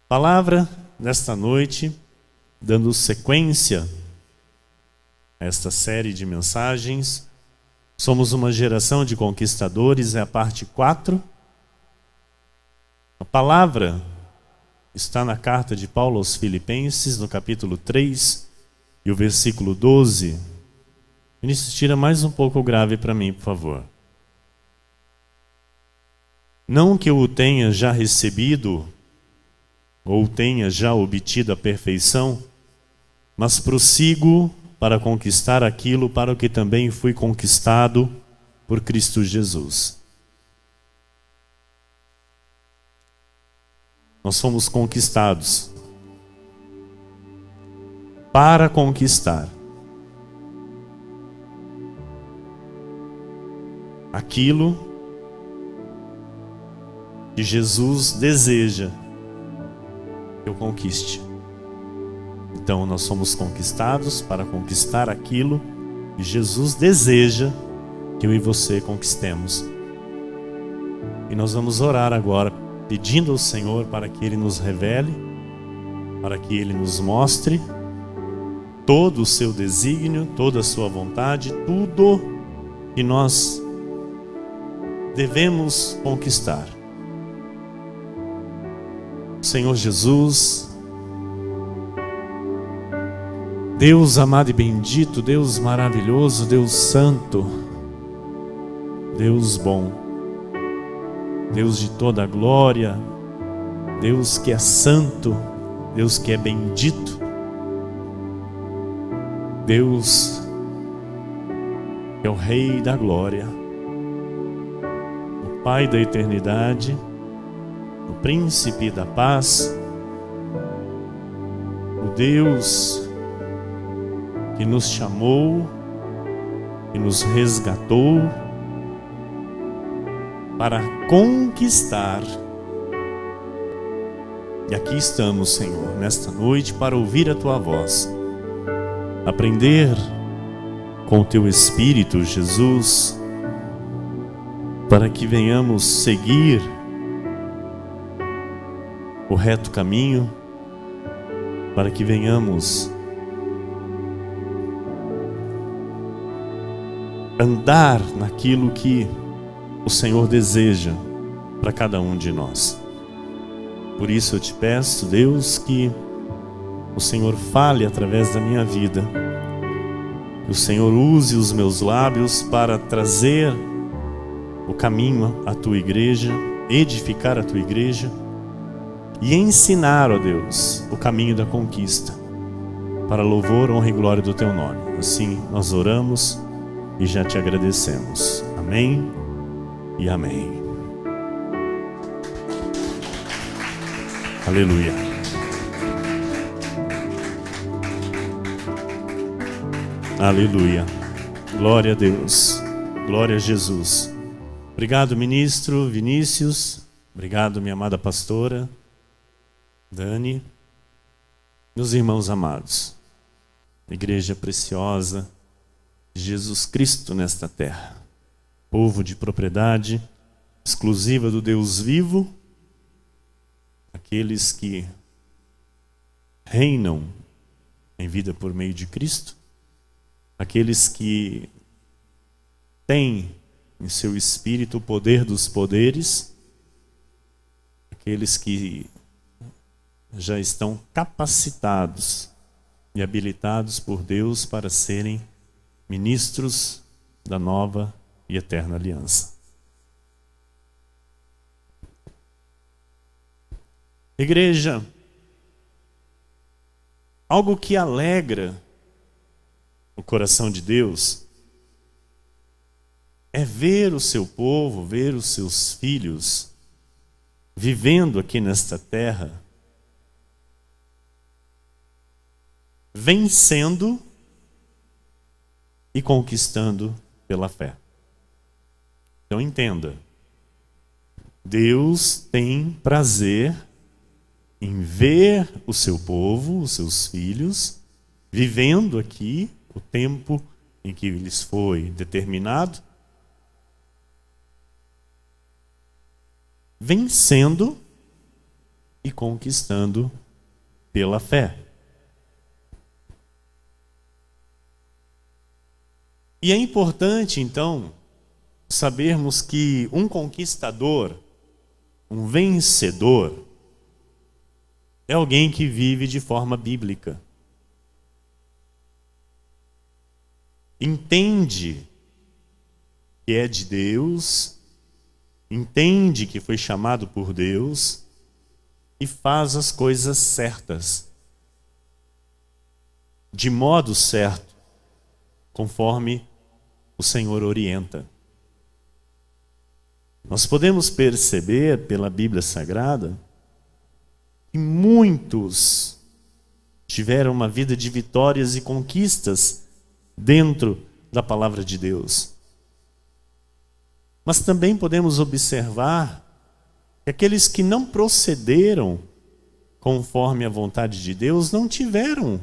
Palavra nesta noite, dando sequência a esta série de mensagens. Somos uma geração de conquistadores, é a parte 4. A palavra está na carta de Paulo aos Filipenses, no capítulo 3 e o versículo 12. Vinícius, tira mais um pouco o grave para mim, por favor. Não que eu o tenha já recebido ou tenha já obtido a perfeição, mas prossigo para conquistar aquilo para o que também fui conquistado por Cristo Jesus. Nós fomos conquistados para conquistar aquilo que Jesus deseja que eu conquiste. Então nós somos conquistados para conquistar aquilo que Jesus deseja que eu e você conquistemos. E nós vamos orar agora, pedindo ao Senhor para que Ele nos revele, para que Ele nos mostre todo o seu desígnio, toda a sua vontade, tudo que nós devemos conquistar. Senhor Jesus, Deus amado e bendito, Deus maravilhoso, Deus santo, Deus bom, Deus de toda a glória, Deus que é santo, Deus que é bendito, Deus que é o Rei da glória, o Pai da eternidade, o Príncipe da paz, o Deus que nos chamou, que nos resgatou para conquistar. E aqui estamos, Senhor, nesta noite para ouvir a Tua voz, aprender com o Teu Espírito, Jesus, para que venhamos seguir o reto caminho, para que venhamos andar naquilo que o Senhor deseja para cada um de nós. Por isso eu te peço, Deus, que o Senhor fale através da minha vida, que o Senhor use os meus lábios para trazer o caminho à Tua igreja, edificar a Tua igreja e ensinar, ó Deus, o caminho da conquista, para louvor, honra e glória do Teu nome. Assim nós oramos e já te agradecemos. Amém e amém. Aleluia. Aleluia. Glória a Deus. Glória a Jesus. Obrigado, ministro Vinícius. Obrigado, minha amada pastora Dani. Meus irmãos amados, igreja preciosa de Jesus Cristo nesta terra, povo de propriedade exclusiva do Deus vivo, aqueles que reinam em vida por meio de Cristo, aqueles que têm em seu espírito o poder dos poderes, aqueles que já estão capacitados e habilitados por Deus para serem ministros da nova e eterna aliança. Igreja, algo que alegra o coração de Deus é ver o seu povo, ver os seus filhos vivendo aqui nesta terra, vencendo e conquistando pela fé. Então entenda, Deus tem prazer em ver o seu povo, os seus filhos, vivendo aqui o tempo em que lhes foi determinado, vencendo e conquistando pela fé. E é importante, então, sabermos que um conquistador, um vencedor, é alguém que vive de forma bíblica. Entende que é de Deus, entende que foi chamado por Deus e faz as coisas certas, de modo certo, conforme o Senhor orienta. Nós podemos perceber pela Bíblia Sagrada que muitos tiveram uma vida de vitórias e conquistas dentro da palavra de Deus. Mas também podemos observar que aqueles que não procederam conforme a vontade de Deus não tiveram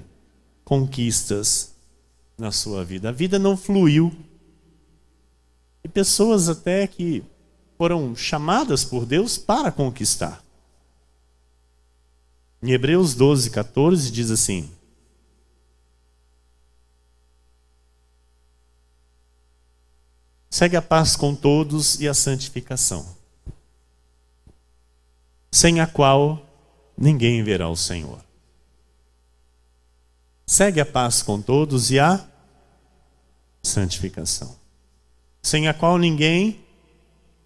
conquistas na sua vida. A vida não fluiu. E pessoas até que foram chamadas por Deus para conquistar. Em Hebreus 12, 14 diz assim: segue a paz com todos e a santificação, sem a qual ninguém verá o Senhor. Segue a paz com todos e a santificação, sem a qual ninguém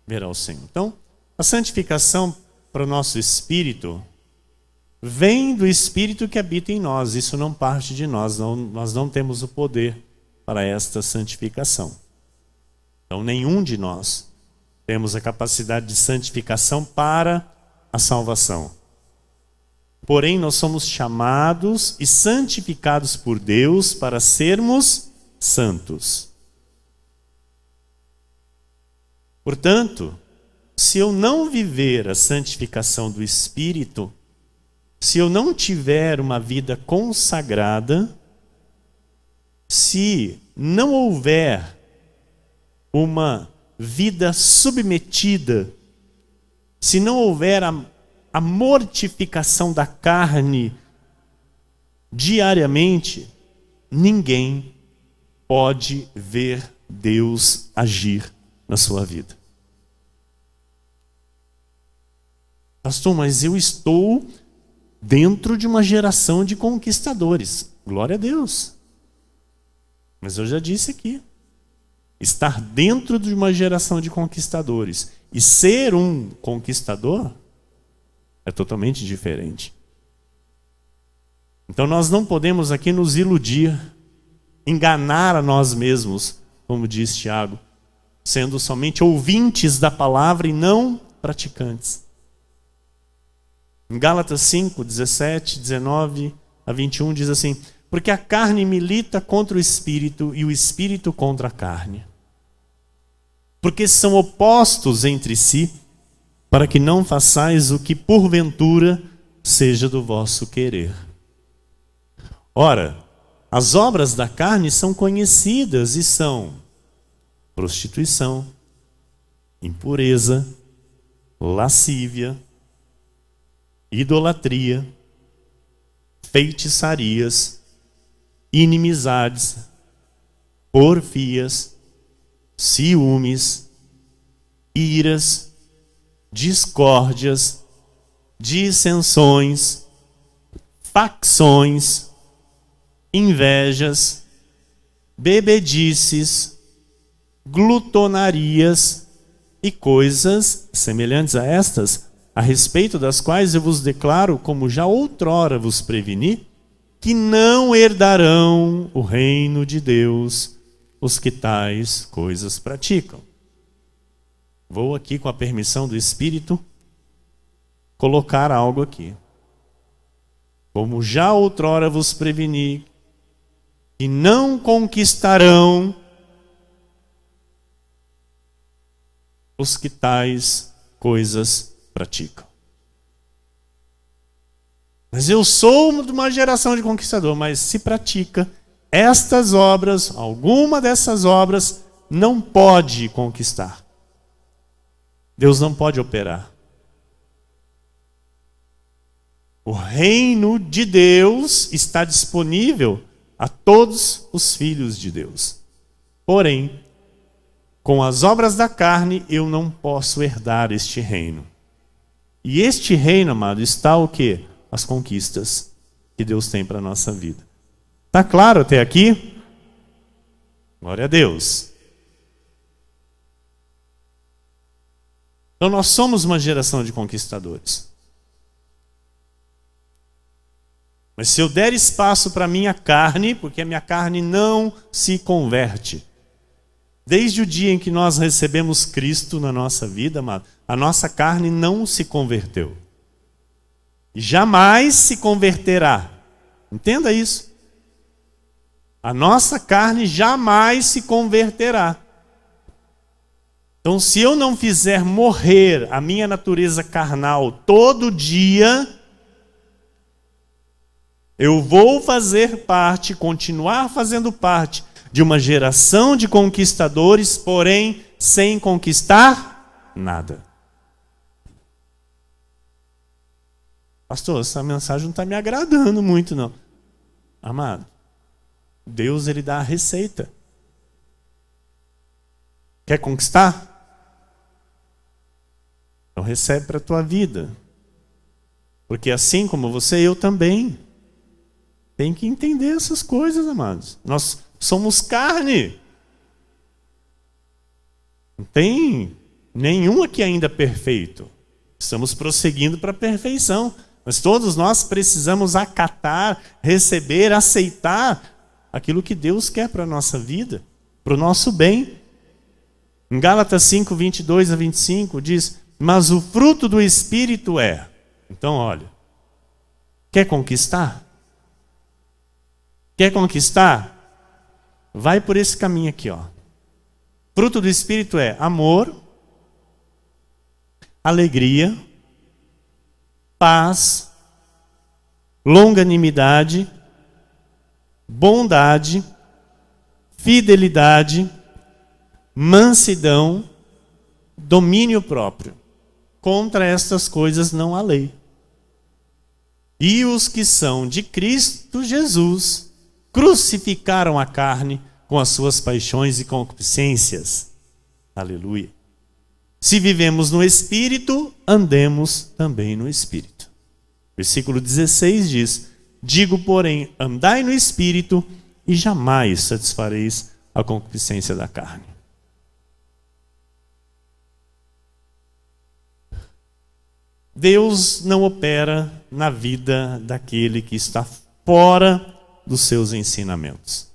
verá o Senhor. Então, a santificação para o nosso espírito vem do Espírito que habita em nós. Isso não parte de nós, nós não temos o poder para esta santificação. Então, nenhum de nós temos a capacidade de santificação para a salvação. Porém, nós somos chamados e santificados por Deus para sermos santos. Portanto, se eu não viver a santificação do Espírito, se eu não tiver uma vida consagrada, se não houver uma vida submetida, se não houver a mortificação da carne diariamente, ninguém pode ver Deus agir na sua vida. Pastor, mas eu estou dentro de uma geração de conquistadores. Glória a Deus. Mas eu já disse aqui, estar dentro de uma geração de conquistadores e ser um conquistador é totalmente diferente. Então nós não podemos aqui nos iludir, enganar a nós mesmos, como diz Tiago, sendo somente ouvintes da palavra e não praticantes. Em Gálatas 5, 17, 19 a 21 diz assim: porque a carne milita contra o espírito e o espírito contra a carne. Porque são opostos entre si, para que não façais o que porventura seja do vosso querer. Ora, as obras da carne são conhecidas e são prostituição, impureza, lascívia, idolatria, feitiçarias, inimizades, porfias, ciúmes, iras, discórdias, dissensões, facções, invejas, bebedices, glutonarias e coisas semelhantes a estas, a respeito das quais eu vos declaro, como já outrora vos preveni, que não herdarão o reino de Deus os que tais coisas praticam. Vou aqui, com a permissão do Espírito, colocar algo aqui. Como já outrora vos preveni, que não conquistarão os que tais coisas praticam. Mas eu sou de uma geração de conquistador, mas se pratica estas obras, alguma dessas obras, não pode conquistar. Deus não pode operar. reino de Deus está disponível a todos os filhos de Deus. Porém, com as obras da carne, eu não posso herdar este reino. E este reino, amado, está o quê? As conquistas que Deus tem para a nossa vida. Está claro até aqui? Glória a Deus. Então nós somos uma geração de conquistadores. Mas se eu der espaço para a minha carne, porque a minha carne não se converte. Desde o dia em que nós recebemos Cristo na nossa vida, amado, a nossa carne não se converteu. E jamais se converterá. Entenda isso. A nossa carne jamais se converterá. Então, se eu não fizer morrer a minha natureza carnal todo dia, eu vou fazer parte, continuar fazendo parte de uma geração de conquistadores, porém sem conquistar nada. Pastor, essa mensagem não está me agradando muito, não. Amado, Deus, ele dá a receita. Quer conquistar? Então recebe para a tua vida. Porque assim como você, eu também. Tem que entender essas coisas, amados. Nós somos carne. Não tem nenhum aqui ainda perfeito. Estamos prosseguindo para a perfeição. Mas todos nós precisamos acatar, receber, aceitar aquilo que Deus quer para a nossa vida, para o nosso bem. Em Gálatas 5, 22 a 25 diz: mas o fruto do Espírito é. Então olha, quer conquistar? Quer conquistar? Vai por esse caminho aqui, ó. Fruto do Espírito é amor, alegria, paz, longanimidade, bondade, fidelidade, mansidão, domínio próprio. Contra estas coisas não há lei. E os que são de Cristo Jesus crucificaram a carne com as suas paixões e concupiscências. Aleluia. Se vivemos no Espírito, andemos também no Espírito. Versículo 16 diz: digo, porém, andai no Espírito e jamais satisfareis a concupiscência da carne. Deus não opera na vida daquele que está fora dos seus ensinamentos.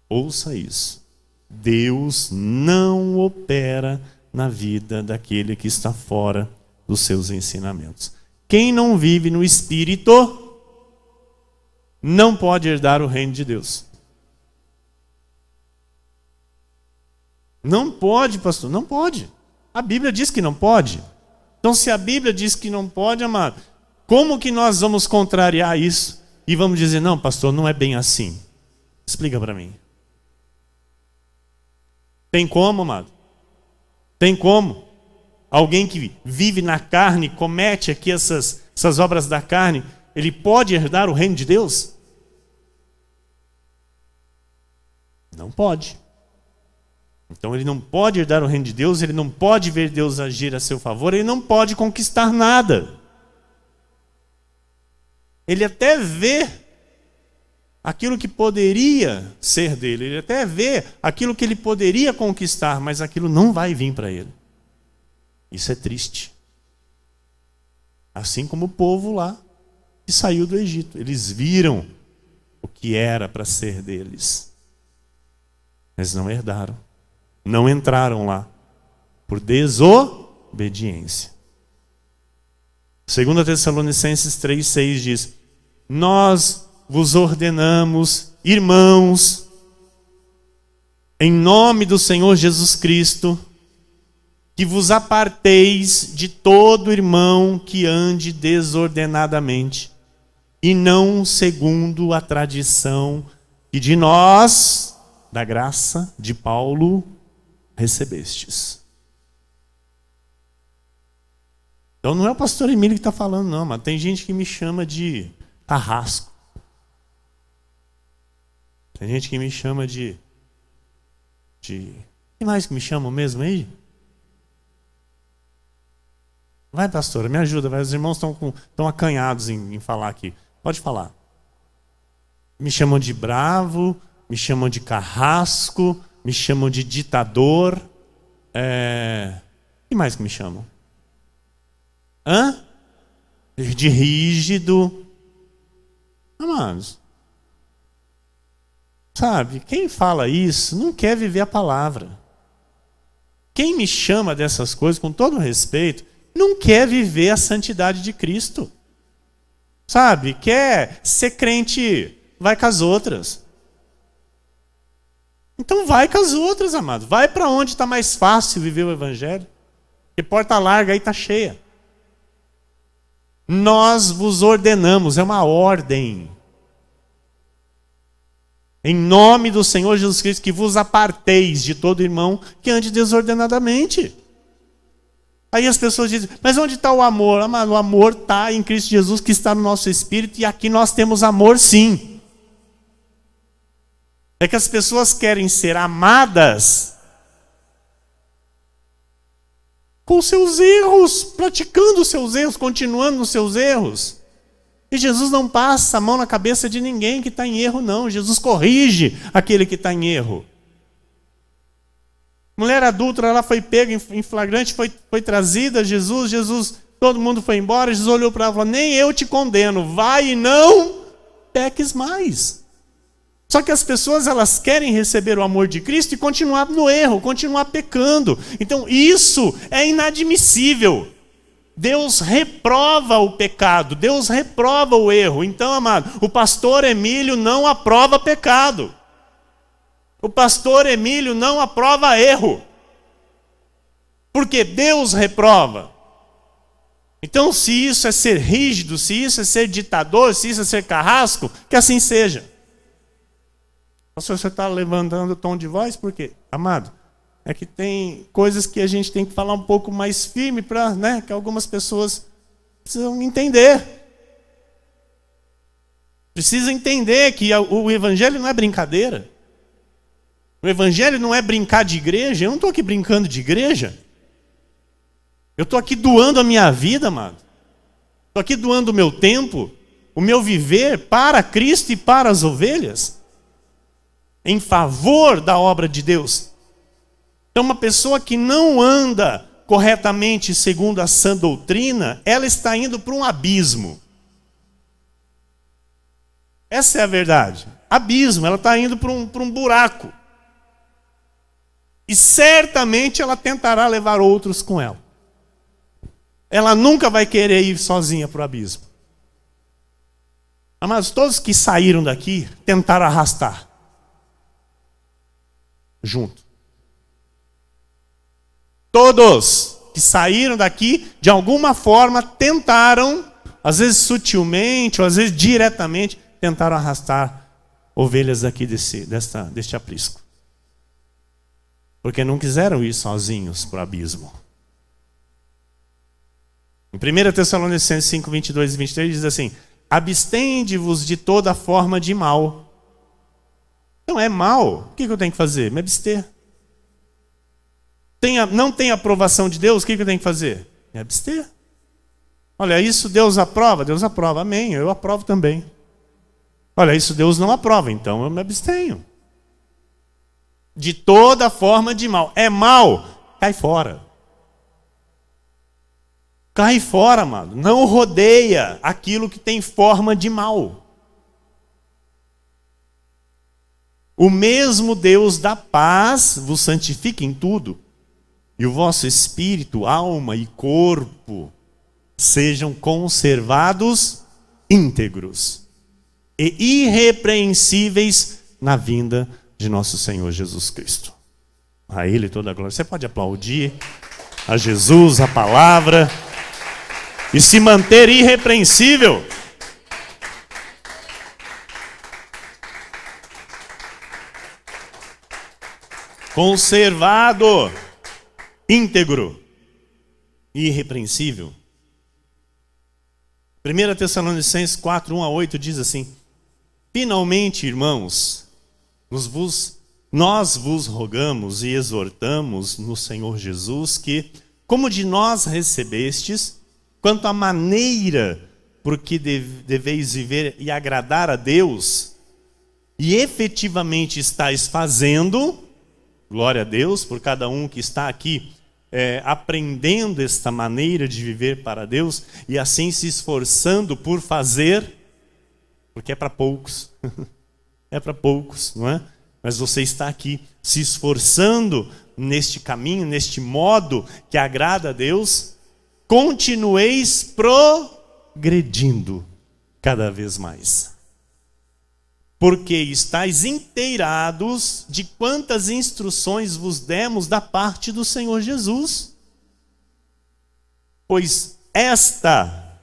Ouça isso. Deus não opera na vida daquele que está fora dos seus ensinamentos. Quem não vive no Espírito não pode herdar o reino de Deus. Não pode, pastor, não pode. A Bíblia diz que não pode. Então, se a Bíblia diz que não pode, amado, como que nós vamos contrariar isso e vamos dizer, não, pastor, não é bem assim? Explica para mim. Tem como, amado? Tem como? Alguém que vive na carne, comete aqui essas obras da carne, ele pode herdar o reino de Deus? Não pode. Então ele não pode herdar o reino de Deus, ele não pode ver Deus agir a seu favor, ele não pode conquistar nada. Ele até vê aquilo que poderia ser dele, ele até vê aquilo que ele poderia conquistar, mas aquilo não vai vir para ele. Isso é triste. Assim como o povo lá que saiu do Egito, eles viram o que era para ser deles, mas não herdaram. Não entraram lá por desobediência. 2 Tessalonicenses 3,6 diz: nós vos ordenamos, irmãos, em nome do Senhor Jesus Cristo, que vos aparteis de todo irmão que ande desordenadamente, e não segundo a tradição que de nós, da graça de Paulo, recebestes. Então não é o pastor Emílio que está falando, não, mas tem gente que me chama de carrasco. Tem gente que me chama de... Quem mais que me chamam mesmo aí? Vai, pastora, me ajuda. Vai. Os irmãos estão acanhados em falar aqui. Pode falar. Me chamam de bravo, me chamam de carrasco, me chamam de ditador. Quem mais que me chamam? De rígido. Amados, sabe, quem fala isso não quer viver a palavra. Quem me chama dessas coisas, com todo respeito, não quer viver a santidade de Cristo. Sabe, quer ser crente, vai com as outras. Então vai com as outras, amado. Vai para onde está mais fácil viver o evangelho. Porque porta larga aí está cheia. Nós vos ordenamos, é uma ordem. Em nome do Senhor Jesus Cristo, que vos aparteis de todo irmão que ande desordenadamente. Aí as pessoas dizem, mas onde está o amor? Amado, o amor está em Cristo Jesus, que está no nosso espírito, e aqui nós temos amor sim. É que as pessoas querem ser amadas com seus erros, praticando os seus erros, continuando nos seus erros. E Jesus não passa a mão na cabeça de ninguém que está em erro, não. Jesus corrige aquele que está em erro. Mulher adúltera, ela foi pega em flagrante, foi trazida a Jesus, todo mundo foi embora, Jesus olhou para ela e falou, nem eu te condeno, vai e não peques mais. Só que as pessoas, elas querem receber o amor de Cristo e continuar no erro, continuar pecando. Então isso é inadmissível. Deus reprova o pecado, Deus reprova o erro. Então, amado, o pastor Emílio não aprova pecado. O pastor Emílio não aprova erro. Porque Deus reprova. Então, se isso é ser rígido, se isso é ser ditador, se isso é ser carrasco, que assim seja. Pastor, você está levantando o tom de voz? Por quê? Amado, é que tem coisas que a gente tem que falar um pouco mais firme para, né, que algumas pessoas precisam entender. Precisam entender que o evangelho não é brincadeira. O evangelho não é brincar de igreja. Eu não estou aqui brincando de igreja. Eu estou aqui doando a minha vida, amado. Estou aqui doando o meu tempo, o meu viver para Cristo e para as ovelhas, em favor da obra de Deus. Então, uma pessoa que não anda corretamente segundo a sã doutrina, ela está indo para um abismo. Essa é a verdade. Abismo, ela está indo para um buraco. E certamente ela tentará levar outros com ela. Ela nunca vai querer ir sozinha para o abismo. Mas todos que saíram daqui tentaram arrastar junto. Todos que saíram daqui, de alguma forma, tentaram, às vezes sutilmente, ou às vezes diretamente, tentaram arrastar ovelhas daqui deste aprisco. Porque não quiseram ir sozinhos para o abismo. Em 1 Tessalonicenses 5, 22 e 23 diz assim, abstende-vos de toda forma de mal. Então é mal, o que eu tenho que fazer? Me abster. Não tem aprovação de Deus, o que eu tenho que fazer? Me abster. Olha, isso Deus aprova? Deus aprova, amém, eu aprovo também. Olha, isso Deus não aprova, então eu me abstenho. De toda forma de mal. É mal, cai fora. Cai fora, amado. Não rodeia aquilo que tem forma de mal. O mesmo Deus da paz vos santifique em tudo, e o vosso espírito, alma e corpo sejam conservados íntegros e irrepreensíveis na vinda de nosso Senhor Jesus Cristo. A Ele toda a glória. Você pode aplaudir a Jesus, a palavra, e se manter irrepreensível. Conservado, íntegro, irrepreensível 1 Tessalonicenses 4, 1-8 diz assim: finalmente, irmãos, nós vos rogamos e exortamos no Senhor Jesus que, como de nós recebestes, quanto à maneira por que deveis viver e agradar a Deus, e efetivamente estáis fazendo, glória a Deus por cada um que está aqui, aprendendo esta maneira de viver para Deus, e assim se esforçando por fazer, porque é para poucos, é para poucos, não é? Mas você está aqui se esforçando neste caminho, neste modo que agrada a Deus, continueis progredindo cada vez mais. Porque estáis inteirados de quantas instruções vos demos da parte do Senhor Jesus. Pois esta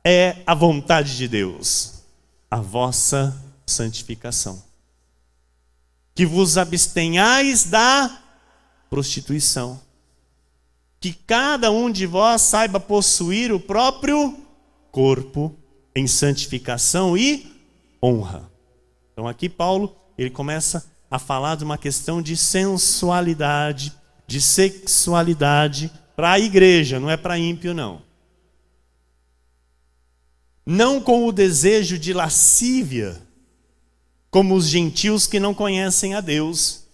é a vontade de Deus, a vossa santificação. Que vos abstenhais da prostituição. Que cada um de vós saiba possuir o próprio corpo em santificação e honra. Então aqui Paulo, ele começa a falar de uma questão de sensualidade, de sexualidade para a igreja, não é para ímpio não. Não com o desejo de lascívia, como os gentios que não conhecem a Deus.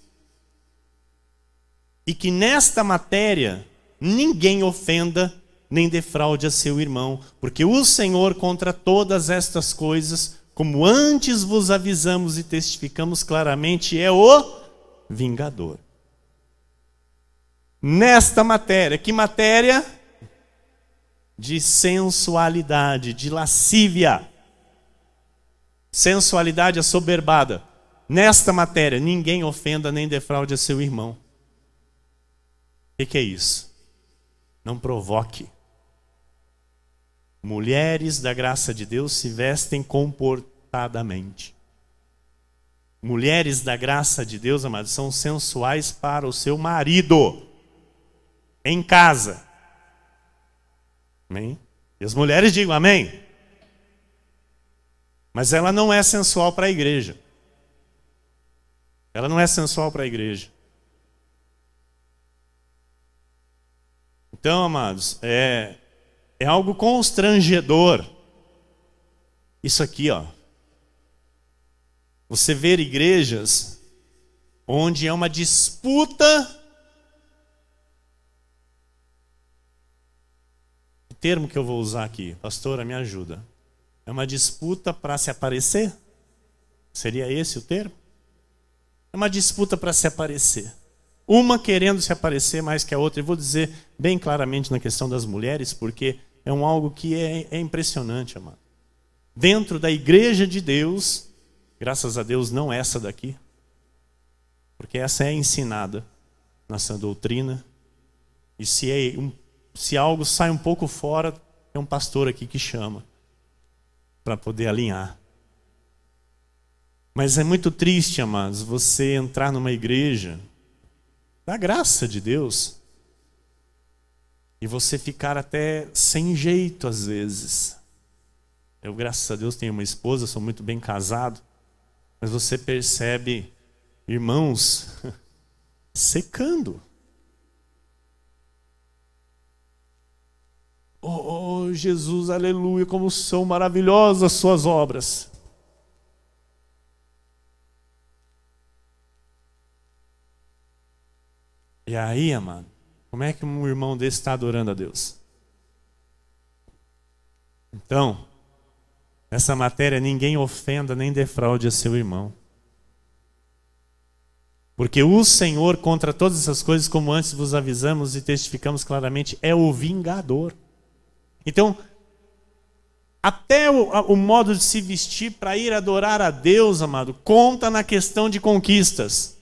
E que nesta matéria ninguém ofenda nem defraude a seu irmão, porque o Senhor contra todas estas coisas, como antes vos avisamos e testificamos claramente, é o vingador. Nesta matéria, que matéria? De sensualidade, de lascívia. Sensualidade assoberbada. Nesta matéria, ninguém ofenda nem defraude a seu irmão. O que é isso? Não provoque. Mulheres da graça de Deus se vestem comportadamente. Mulheres da graça de Deus, amados, são sensuais para o seu marido, em casa. Amém? E as mulheres digam amém. Mas ela não é sensual para a igreja. Ela não é sensual para a igreja. Então, amados, é algo constrangedor. Isso aqui, ó. Você ver igrejas onde é uma disputa. O termo que eu vou usar aqui, pastora, me ajuda. É uma disputa para se aparecer? Seria esse o termo? É uma disputa para se aparecer. Uma querendo se aparecer mais que a outra. Eu vou dizer bem claramente na questão das mulheres, porque é algo que é impressionante, amado. Dentro da igreja de Deus, graças a Deus não essa daqui, porque essa é ensinada na sã doutrina, e se algo sai um pouco fora, é um pastor aqui que chama, para poder alinhar. Mas é muito triste, amados, você entrar numa igreja da graça de Deus e você ficar até sem jeito às vezes. Eu, graças a Deus, tenho uma esposa, sou muito bem casado, mas você percebe irmãos secando. Oh, Jesus, aleluia, como são maravilhosas as suas obras. E aí, amado, como é que um irmão desse está adorando a Deus? Então, essa matéria, ninguém ofenda nem defraude a seu irmão. Porque o Senhor, contra todas essas coisas, como antes vos avisamos e testificamos claramente, é o vingador. Então, até o modo de se vestir para ir adorar a Deus, amado, conta na questão de conquistas.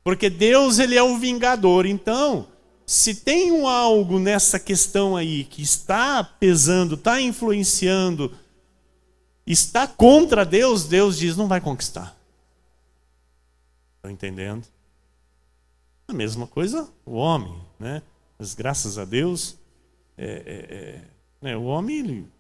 Porque Deus, ele é o vingador. Então, se tem algo nessa questão aí que está pesando, está influenciando, está contra Deus, Deus diz, não vai conquistar. Estão entendendo? A mesma coisa o homem, né? Mas graças a Deus, né, o homem, ele,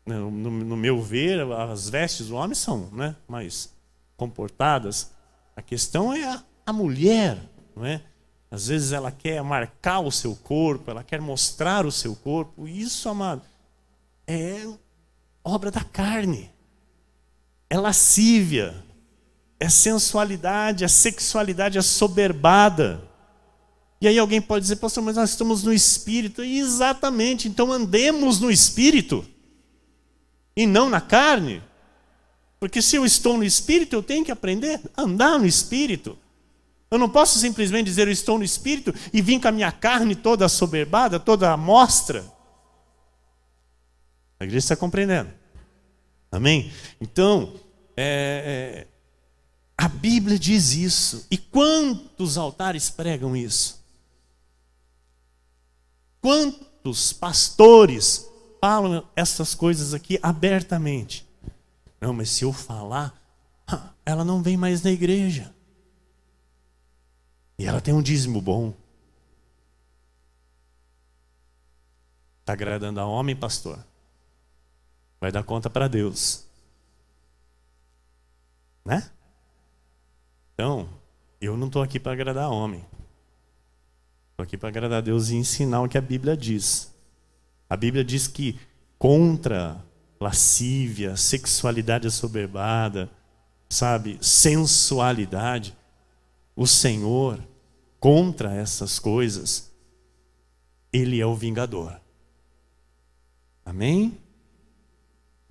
né, no meu ver, as vestes do homem são, né, mais comportadas. A questão é a mulher, não é? Às vezes ela quer marcar o seu corpo, ela quer mostrar o seu corpo. Isso, amado, é obra da carne. É lascívia, é sensualidade, é sexualidade assoberbada. E aí alguém pode dizer, pastor, mas nós estamos no Espírito. E exatamente, então andemos no Espírito e não na carne. Porque se eu estou no Espírito, eu tenho que aprender a andar no Espírito. Eu não posso simplesmente dizer eu estou no Espírito e vir com a minha carne toda assoberbada, toda à mostra. A igreja está compreendendo. Amém? Então, a Bíblia diz isso. E quantos altares pregam isso? Quantos pastores falam essas coisas aqui abertamente? Não, mas se eu falar, ela não vem mais na igreja. E ela tem um dízimo bom. Está agradando a homem, pastor? Vai dar conta para Deus. Né? Então, eu não estou aqui para agradar a homem. Estou aqui para agradar a Deus e ensinar o que a Bíblia diz. A Bíblia diz que contra lascívia, sexualidade assoberbada, sabe, sensualidade, o Senhor, contra essas coisas, Ele é o vingador. Amém?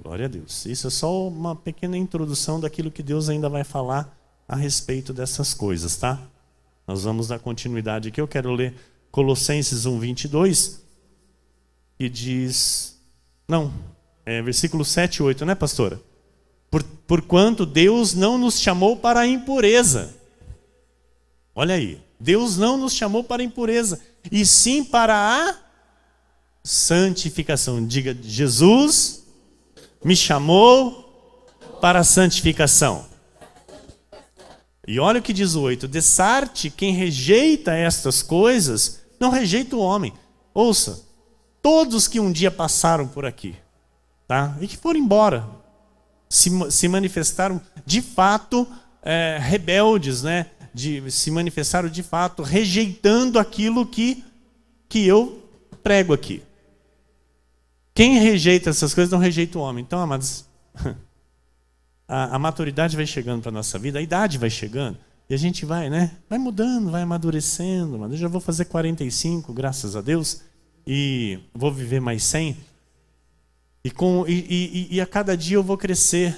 Glória a Deus. Isso é só uma pequena introdução daquilo que Deus ainda vai falar a respeito dessas coisas, tá? Nós vamos dar continuidade aqui. Eu quero ler Colossenses 1:22, que diz... Não, versículo 7 e 8, né, pastora? Porquanto Deus não nos chamou para a impureza. Olha aí. Deus não nos chamou para a impureza, e sim para a santificação. Diga, Jesus me chamou para a santificação. E olha o que diz o 8. Dessarte, quem rejeita estas coisas, não rejeita o homem. Ouça, todos que um dia passaram por aqui, tá? E que foram embora, se manifestaram de fato rebeldes, né? Se manifestaram de fato rejeitando aquilo que eu prego aqui. Quem rejeita essas coisas não rejeita o homem. Então, amados, a maturidade vai chegando para a nossa vida, a idade vai chegando, e a gente vai, né? Vai mudando, vai amadurecendo. Mas eu já vou fazer 45, graças a Deus, e vou viver mais 100. E a cada dia eu vou crescer.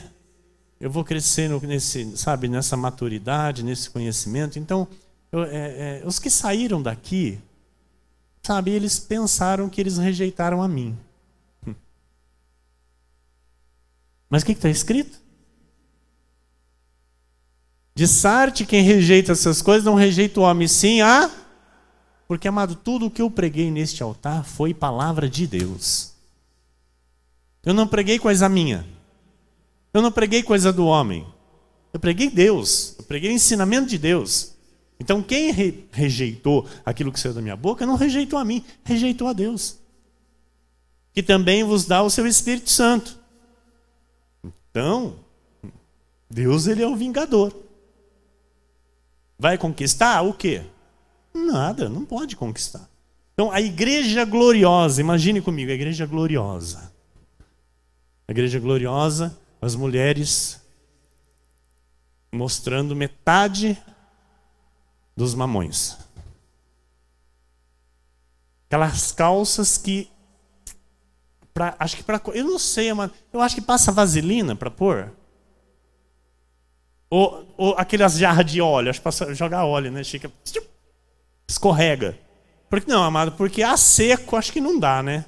Eu vou crescendo nessa maturidade, nesse conhecimento. Então, os que saíram daqui, sabe, eles pensaram que eles rejeitaram a mim. Mas o que está escrito? Dissarte, quem rejeita essas coisas, não rejeita o homem, sim a... Porque, amado, tudo o que eu preguei neste altar foi palavra de Deus. Eu não preguei coisa minha. Eu não preguei coisa do homem. Eu preguei Deus. Eu preguei o ensinamento de Deus. Então quem rejeitou aquilo que saiu da minha boca, não rejeitou a mim, rejeitou a Deus. Que também vos dá o seu Espírito Santo. Então, Deus, ele é o vingador. Vai conquistar o quê? Nada, não pode conquistar. Então a igreja gloriosa, imagine comigo, a igreja gloriosa. A igreja gloriosa, as mulheres mostrando metade dos mamões. Aquelas calças que, eu não sei, eu acho que passa vaselina para pôr. Ou aquelas jarras de óleo, acho que passa, jogar óleo, né? Chica, escorrega. Porque não, amado, porque a seco acho que não dá, né?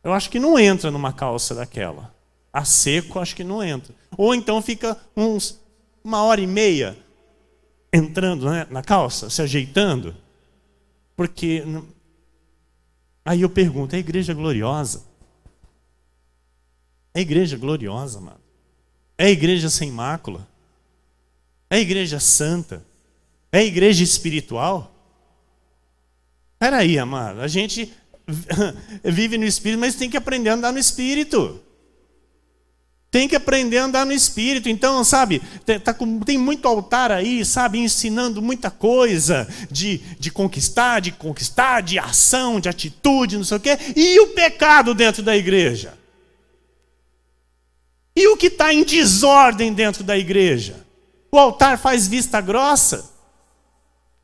Eu acho que não entra numa calça daquela. A seco acho que não entra. Ou então fica uma hora e meia entrando, né, na calça, se ajeitando. Porque aí eu pergunto, é a igreja gloriosa? É a igreja gloriosa, mano? É a igreja sem mácula? É a igreja santa? É a igreja espiritual? Espera aí, amado, a gente vive no Espírito, mas tem que aprender a andar no Espírito. Tem que aprender a andar no Espírito. Então, sabe, tem muito altar aí, sabe, ensinando muita coisa de conquistar, de ação, de atitude, não sei o quê. E o pecado dentro da igreja? E o que está em desordem dentro da igreja? O altar faz vista grossa?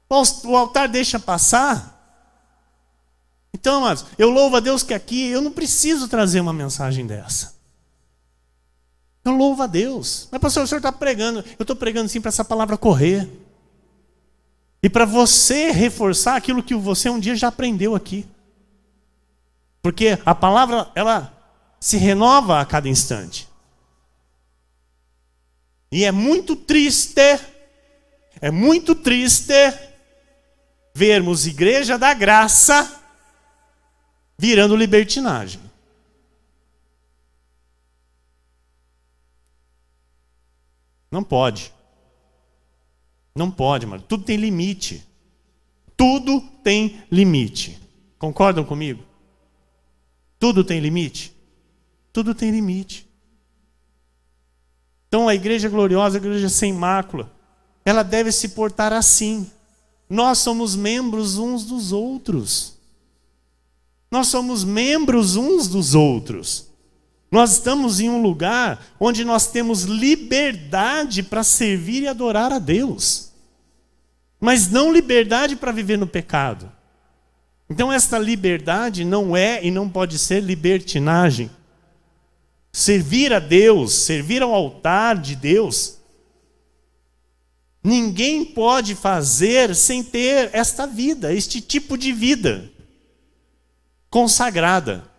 O altar deixa passar? Então, amados, eu louvo a Deus que aqui eu não preciso trazer uma mensagem dessa. Eu louvo a Deus. Mas, pastor, o senhor está pregando. Eu estou pregando sim para essa palavra correr. E para você reforçar aquilo que você um dia já aprendeu aqui. Porque a palavra, ela se renova a cada instante. E é muito triste vermos igreja da graça virando libertinagem. Não pode. Não pode, mano. Tudo tem limite. Tudo tem limite. Concordam comigo? Tudo tem limite? Tudo tem limite. Então a igreja gloriosa, a igreja sem mácula, ela deve se portar assim. Nós somos membros uns dos outros. Nós somos membros uns dos outros. Nós estamos em um lugar onde nós temos liberdade para servir e adorar a Deus. Mas não liberdade para viver no pecado. Então esta liberdade não é e não pode ser libertinagem. Servir a Deus, servir ao altar de Deus, ninguém pode fazer sem ter esta vida, este tipo de vida consagrada.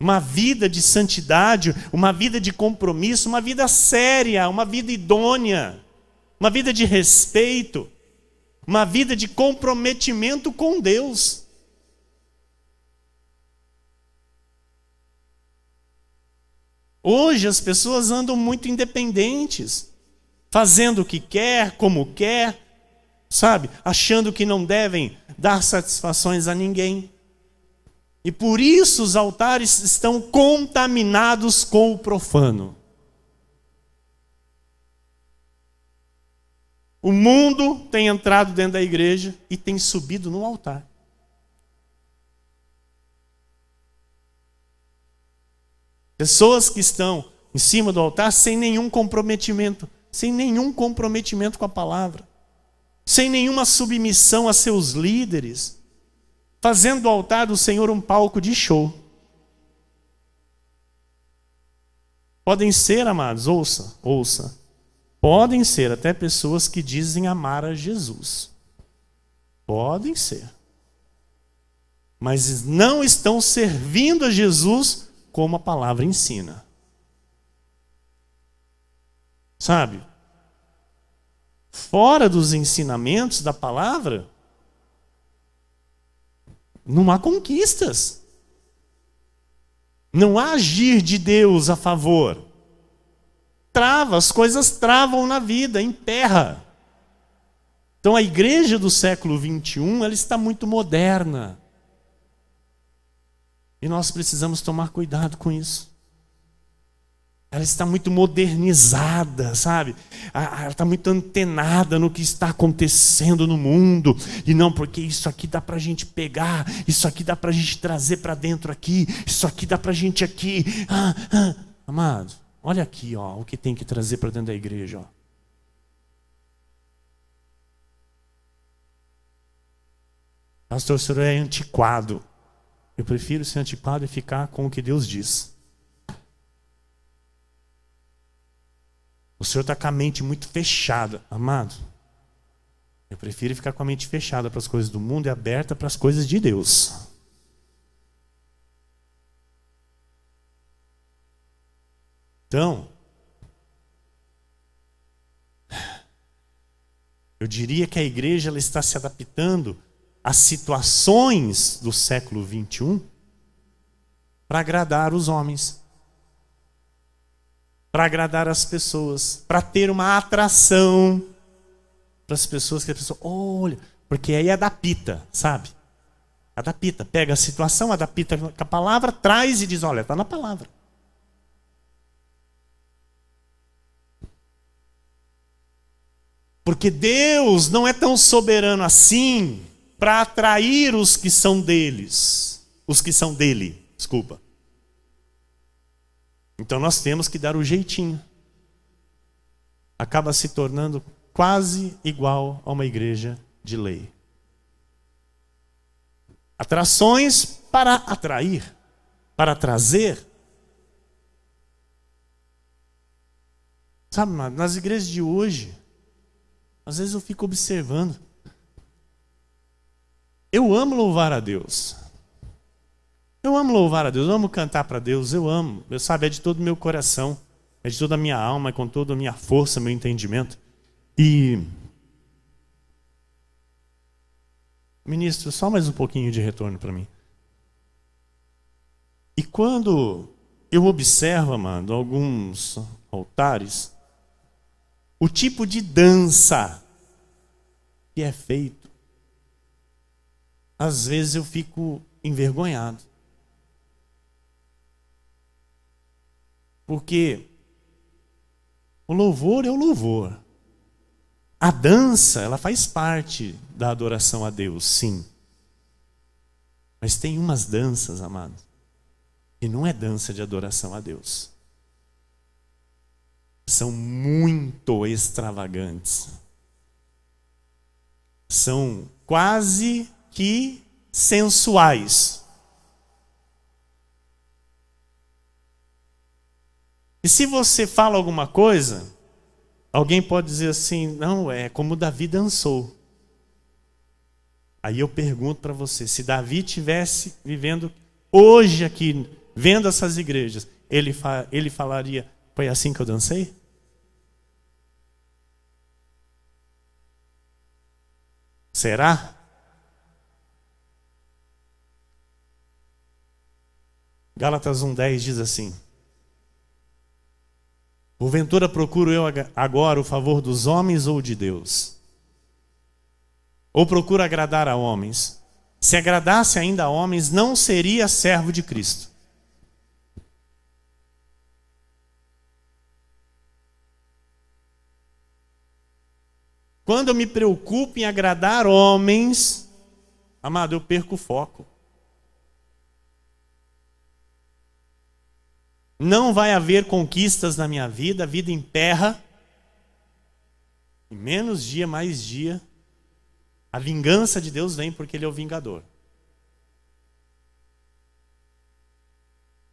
Uma vida de santidade, uma vida de compromisso, uma vida séria, uma vida idônea, uma vida de respeito, uma vida de comprometimento com Deus. Hoje as pessoas andam muito independentes, fazendo o que quer, como quer, sabe? Achando que não devem dar satisfações a ninguém. E por isso os altares estão contaminados com o profano. O mundo tem entrado dentro da igreja e tem subido no altar. Pessoas que estão em cima do altar sem nenhum comprometimento com a palavra, sem nenhuma submissão a seus líderes, fazendo do altar do Senhor um palco de show. Podem ser, amados, ouça. Podem ser até pessoas que dizem amar a Jesus. Podem ser. Mas não estão servindo a Jesus como a palavra ensina. Sabe? Fora dos ensinamentos da palavra, não há conquistas. Não há agir de Deus a favor. As coisas travam na vida, emperra. Então a igreja do século 21, ela está muito moderna. E nós precisamos tomar cuidado com isso. Ela está muito modernizada, sabe? Ela está muito antenada no que está acontecendo no mundo. E não, porque isso aqui dá para a gente pegar, isso aqui dá para a gente trazer para dentro aqui, isso aqui dá para a gente aqui. Amado, olha aqui, ó, o que tem que trazer para dentro da igreja. Ó. Pastor, o senhor é antiquado. Eu prefiro ser antiquado e ficar com o que Deus diz. O senhor está com a mente muito fechada, amado. Eu prefiro ficar com a mente fechada para as coisas do mundo e aberta para as coisas de Deus. Então, eu diria que a igreja ela está se adaptando às situações do século 21 para agradar os homens, para agradar as pessoas, para ter uma atração para as pessoas, que a pessoa olha, porque aí é da pita, sabe? Adapta, pega a situação, adapta com a palavra, traz e diz, olha, está na palavra. Porque Deus não é tão soberano assim para atrair os que são deles. Os que são dele, desculpa. Então nós temos que dar o jeitinho. Acaba se tornando quase igual a uma igreja de lei. Atrações para atrair, para trazer. Sabe, nas igrejas de hoje, às vezes eu fico observando. Eu amo louvar a Deus. Eu amo louvar a Deus, eu amo cantar para Deus, eu amo. Eu sabe, é de todo o meu coração, é de toda a minha alma, é com toda a minha força, meu entendimento. E... Ministro, só mais um pouquinho de retorno para mim. E quando eu observo, amado, alguns altares, o tipo de dança que é feito, às vezes eu fico envergonhado. Porque o louvor é o louvor. A dança, ela faz parte da adoração a Deus, sim. Mas tem umas danças, amados, que não é dança de adoração a Deus. São muito extravagantes. São quase que sensuais. E se você fala alguma coisa, alguém pode dizer assim, não, é como Davi dançou. Aí eu pergunto para você, se Davi estivesse vivendo hoje aqui, vendo essas igrejas, ele falaria, foi assim que eu dancei? Será? Gálatas 1:10 diz assim, porventura procuro eu agora o favor dos homens ou de Deus? Ou procuro agradar a homens? Se agradasse ainda a homens, não seria servo de Cristo. Quando eu me preocupo em agradar homens, amado, eu perco o foco. Não vai haver conquistas na minha vida, a vida emperra. E menos dia, mais dia, a vingança de Deus vem porque Ele é o vingador.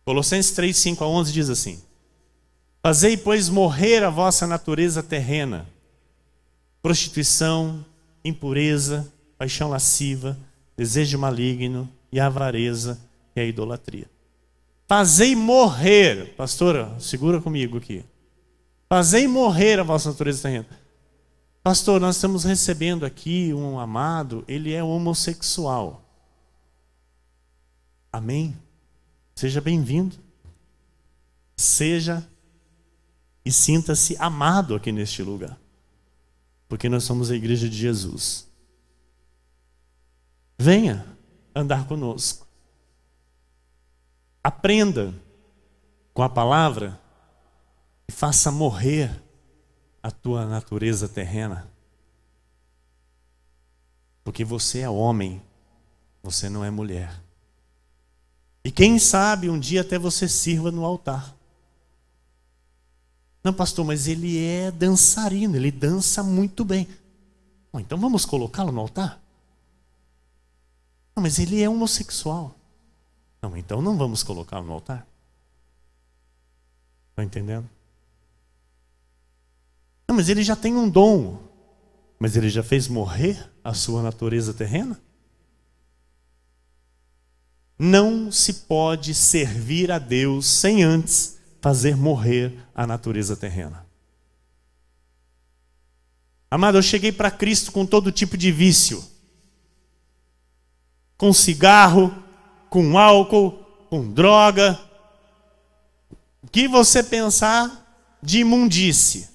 Colossenses 3:5-11 diz assim, fazei, pois, morrer a vossa natureza terrena, prostituição, impureza, paixão lasciva, desejo maligno e avareza e a idolatria. Fazei morrer, pastora, segura comigo aqui. Fazei morrer a vossa natureza terrena. Pastor, nós estamos recebendo aqui um amado, ele é homossexual. Amém? Seja bem-vindo. Seja e sinta-se amado aqui neste lugar. Porque nós somos a igreja de Jesus. Venha andar conosco. Aprenda com a palavra e faça morrer a tua natureza terrena. Porque você é homem, você não é mulher. E quem sabe um dia até você sirva no altar. Não, pastor, mas ele é dançarino, ele dança muito bem. Bom, então vamos colocá-lo no altar? Não, mas ele é homossexual. Não, então não vamos colocá-lo no altar. Está entendendo? Não, mas ele já tem um dom. Mas ele já fez morrer a sua natureza terrena? Não se pode servir a Deus sem antes fazer morrer a natureza terrena. Amado, eu cheguei para Cristo com todo tipo de vício. Com cigarro, com álcool, com droga. O que você pensar de imundície.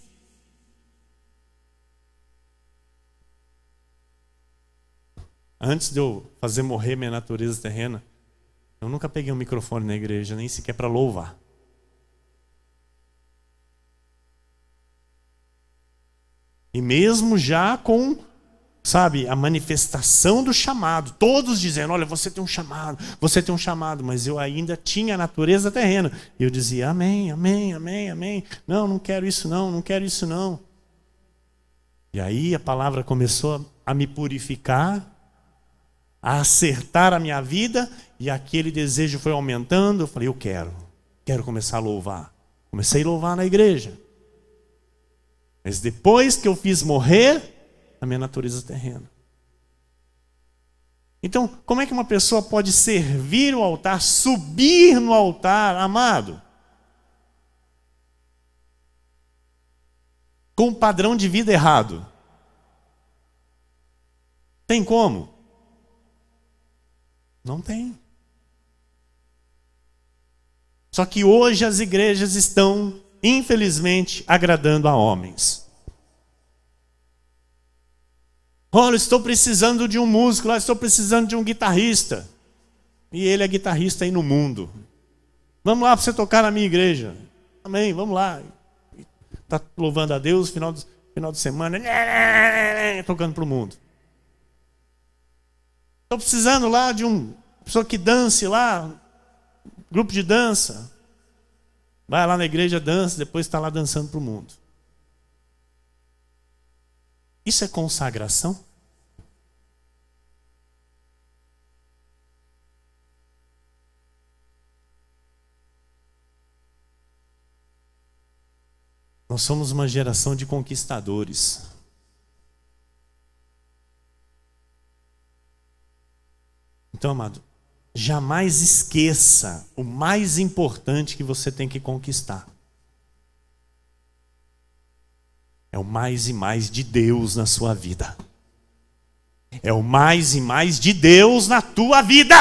antes de eu fazer morrer minha natureza terrena, eu nunca peguei um microfone na igreja, nem sequer para louvar. E mesmo já com, sabe, a manifestação do chamado, todos dizendo, olha, você tem um chamado, mas eu ainda tinha a natureza terrena. E eu dizia, amém, amém, amém, amém. Não, não quero isso não, não quero isso não. E aí a palavra começou a me purificar, a acertar a minha vida, e aquele desejo foi aumentando. Eu falei, eu quero começar a louvar. Comecei a louvar na igreja. Mas depois que eu fiz morrer a minha natureza terrena. Então, como é que uma pessoa pode servir o altar, subir no altar, amado? Com um padrão de vida errado. Tem como? Não tem. Só que hoje as igrejas estão, infelizmente, agradando a homens. Olha, estou precisando de um músico, estou precisando de um guitarrista. E ele é guitarrista aí no mundo. Vamos lá para você tocar na minha igreja. Amém, vamos lá. Está louvando a Deus, final de semana, tocando para o mundo. Estou precisando lá de uma pessoa que dance lá, grupo de dança. Vai lá na igreja, dança, depois está lá dançando para o mundo. Isso é consagração? Nós somos uma geração de conquistadores. Então, amado, jamais esqueça o mais importante que você tem que conquistar. É o mais e mais de Deus na sua vida. É o mais e mais de Deus na tua vida.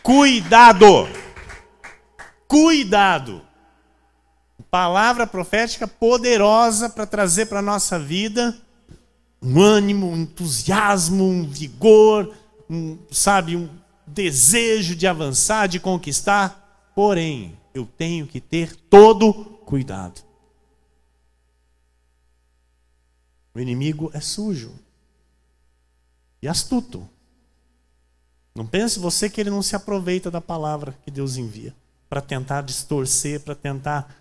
Cuidado! Cuidado! Palavra profética poderosa para trazer para a nossa vida um ânimo, um entusiasmo, um vigor, um desejo de avançar, de conquistar. Porém, eu tenho que ter todo cuidado. O inimigo é sujo e astuto. Não pense você que ele não se aproveita da palavra que Deus envia para tentar distorcer, para tentar,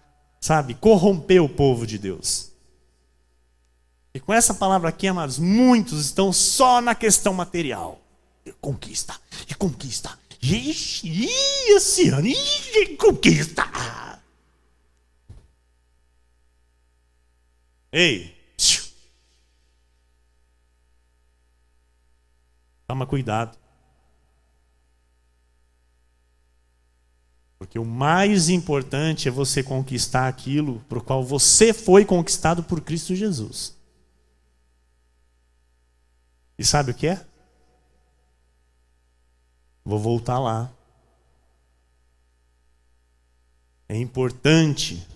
corromper o povo de Deus. E com essa palavra aqui, amados, muitos estão só na questão material. Conquista, e conquista. E esse ano, e conquista. Ei, toma cuidado. Porque o mais importante é você conquistar aquilo por qual você foi conquistado por Cristo Jesus. E sabe o que é? Vou voltar lá. É importante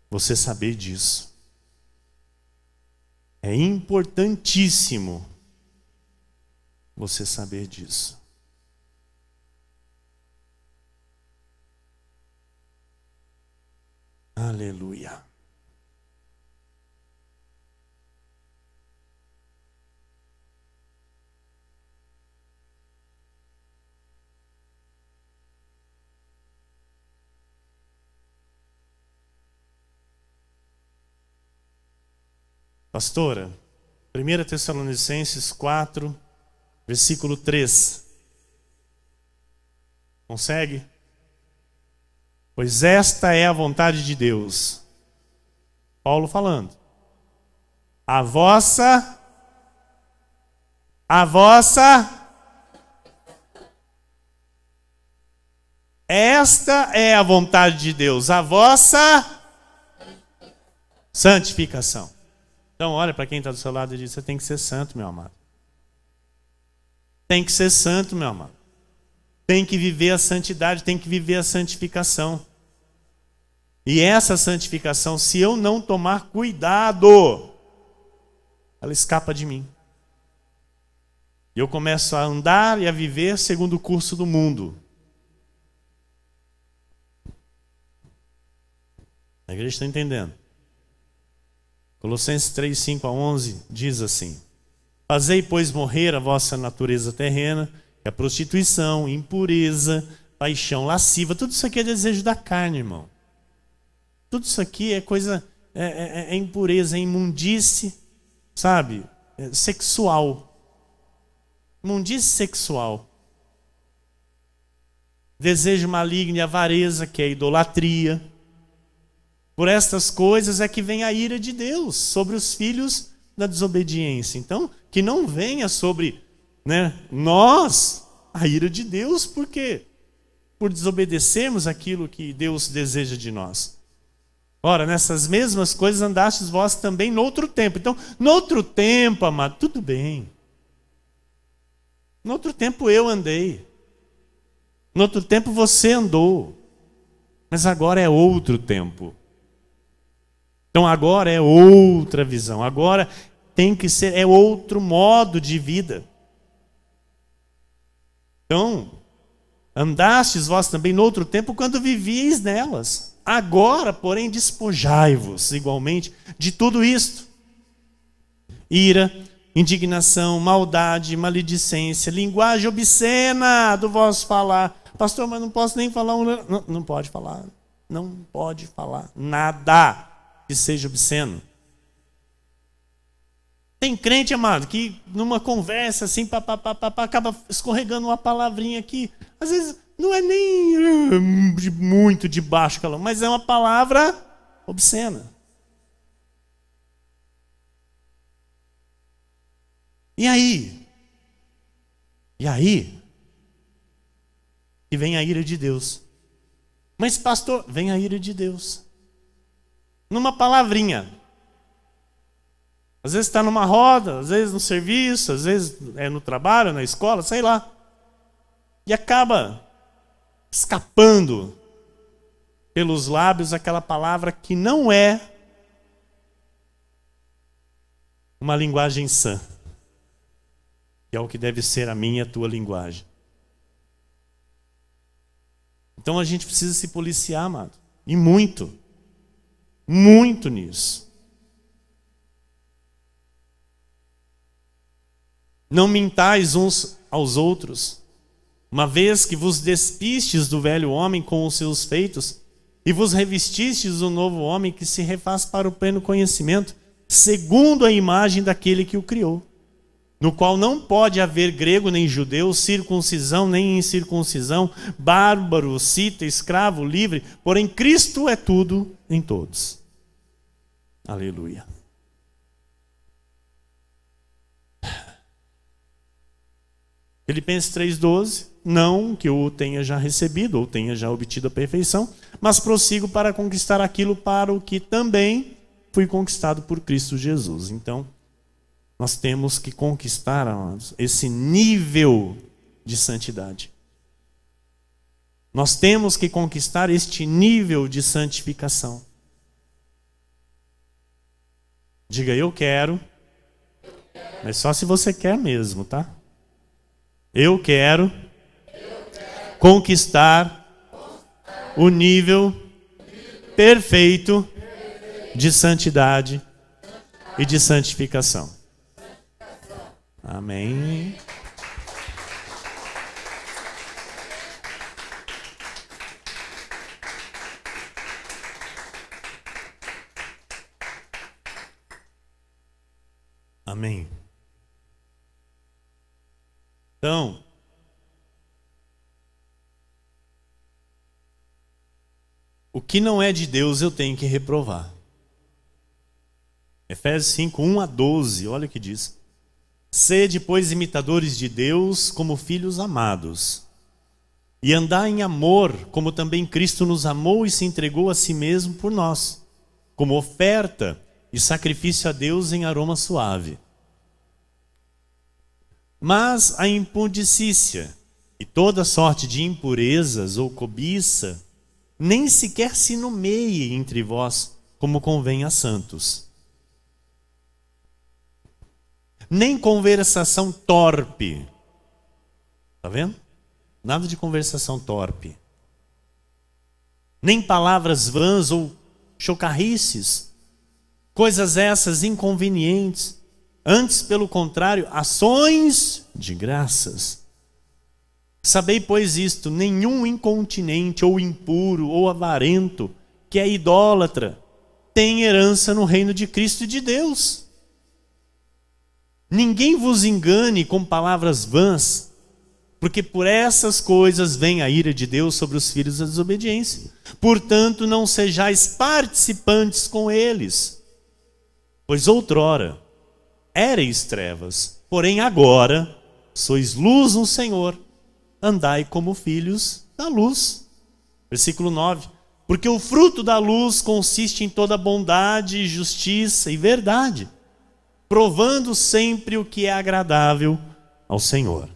você saber disso. É importantíssimo você saber disso. Aleluia. Pastora, 1 Tessalonicenses 4, versículo 3. Consegue? Pois esta é a vontade de Deus. Paulo falando. Esta é a vontade de Deus, a vossa santificação. Então olha para quem está do seu lado e diz, você tem que ser santo, meu amado. Tem que ser santo, meu amado. tem que viver a santidade, tem que viver a santificação. E essa santificação, se eu não tomar cuidado, ela escapa de mim. E eu começo a andar e a viver segundo o curso do mundo. A igreja está entendendo? Colossenses 3, 5 a 11 diz assim: fazei, pois, morrer a vossa natureza terrena, que é a prostituição, impureza, paixão lasciva. Tudo isso aqui é desejo da carne, irmão. Tudo isso aqui é coisa, é impureza, é imundície, sabe? É sexual. Imundície sexual. Desejo maligno e avareza, que é idolatria. Por estas coisas é que vem a ira de Deus sobre os filhos da desobediência. Então, que não venha sobre, nós a ira de Deus, porque por desobedecermos aquilo que Deus deseja de nós. Ora, nessas mesmas coisas andastes vós também noutro tempo. Então, noutro tempo, amado, tudo bem. Noutro tempo eu andei. Noutro tempo você andou. Mas agora é outro tempo. Então agora é outra visão. Agora tem que ser, é outro modo de vida. Então, andastes vós também noutro tempo quando vivíeis nelas. Agora, porém, despojai-vos igualmente de tudo isto: ira, indignação, maldade, maledicência, linguagem obscena do vosso falar. Pastor, mas não posso nem falar não pode falar. Não pode falar nada que seja obsceno. Tem crente, amado, que numa conversa assim, acaba escorregando uma palavrinha aqui. Às vezes não é nem muito de baixo calão, mas é uma palavra obscena. E aí? E aí? E vem a ira de Deus. Mas pastor, vem a ira de Deus. Numa palavrinha. Às vezes está numa roda, às vezes no serviço, às vezes é no trabalho, na escola, sei lá. E acaba escapando pelos lábios aquela palavra que não é uma linguagem sã. Que é o que deve ser a minha e a tua linguagem. Então a gente precisa se policiar, amado. E muito. Muito nisso. Não mintais uns aos outros, uma vez que vos despistes do velho homem com os seus feitos, e vos revestistes do novo homem que se refaz para o pleno conhecimento, segundo a imagem daquele que o criou, no qual não pode haver grego nem judeu, circuncisão nem incircuncisão, bárbaro, cita, escravo, livre, porém Cristo é tudo em todos. Aleluia. Filipenses 3,12, não que eu tenha já recebido ou tenha já obtido a perfeição, mas prossigo para conquistar aquilo para o que também fui conquistado por Cristo Jesus. Então, nós temos que conquistar, amados, esse nível de santidade. Nós temos que conquistar este nível de santificação. Diga, eu quero, mas só se você quer mesmo, tá? Eu quero conquistar o nível perfeito de santidade e de santificação. Amém. Amém. Então, o que não é de Deus eu tenho que reprovar. Efésios 5, 1 a 12, olha o que diz. Sede, pois, imitadores de Deus como filhos amados, e andai em amor, como também Cristo nos amou e se entregou a si mesmo por nós, como oferta e sacrifício a Deus em aroma suave. Mas a impudicícia E toda sorte de impurezas ou cobiça nem sequer se nomeie entre vós, como convém a santos. Nem conversação torpe. Está vendo? Nada de conversação torpe. Nem palavras vãs ou chocarrices. Coisas essas inconvenientes. Antes, pelo contrário, ações de graças. Sabei, pois, isto: nenhum incontinente ou impuro ou avarento, que é idólatra, tem herança no reino de Cristo e de Deus. Ninguém vos engane com palavras vãs, porque por essas coisas vem a ira de Deus sobre os filhos da desobediência. Portanto, não sejais participantes com eles. Pois outrora éreis trevas, porém agora sois luz no Senhor. Andai como filhos da luz. Versículo 9. Porque o fruto da luz consiste em toda bondade, justiça e verdade, provando sempre o que é agradável ao Senhor.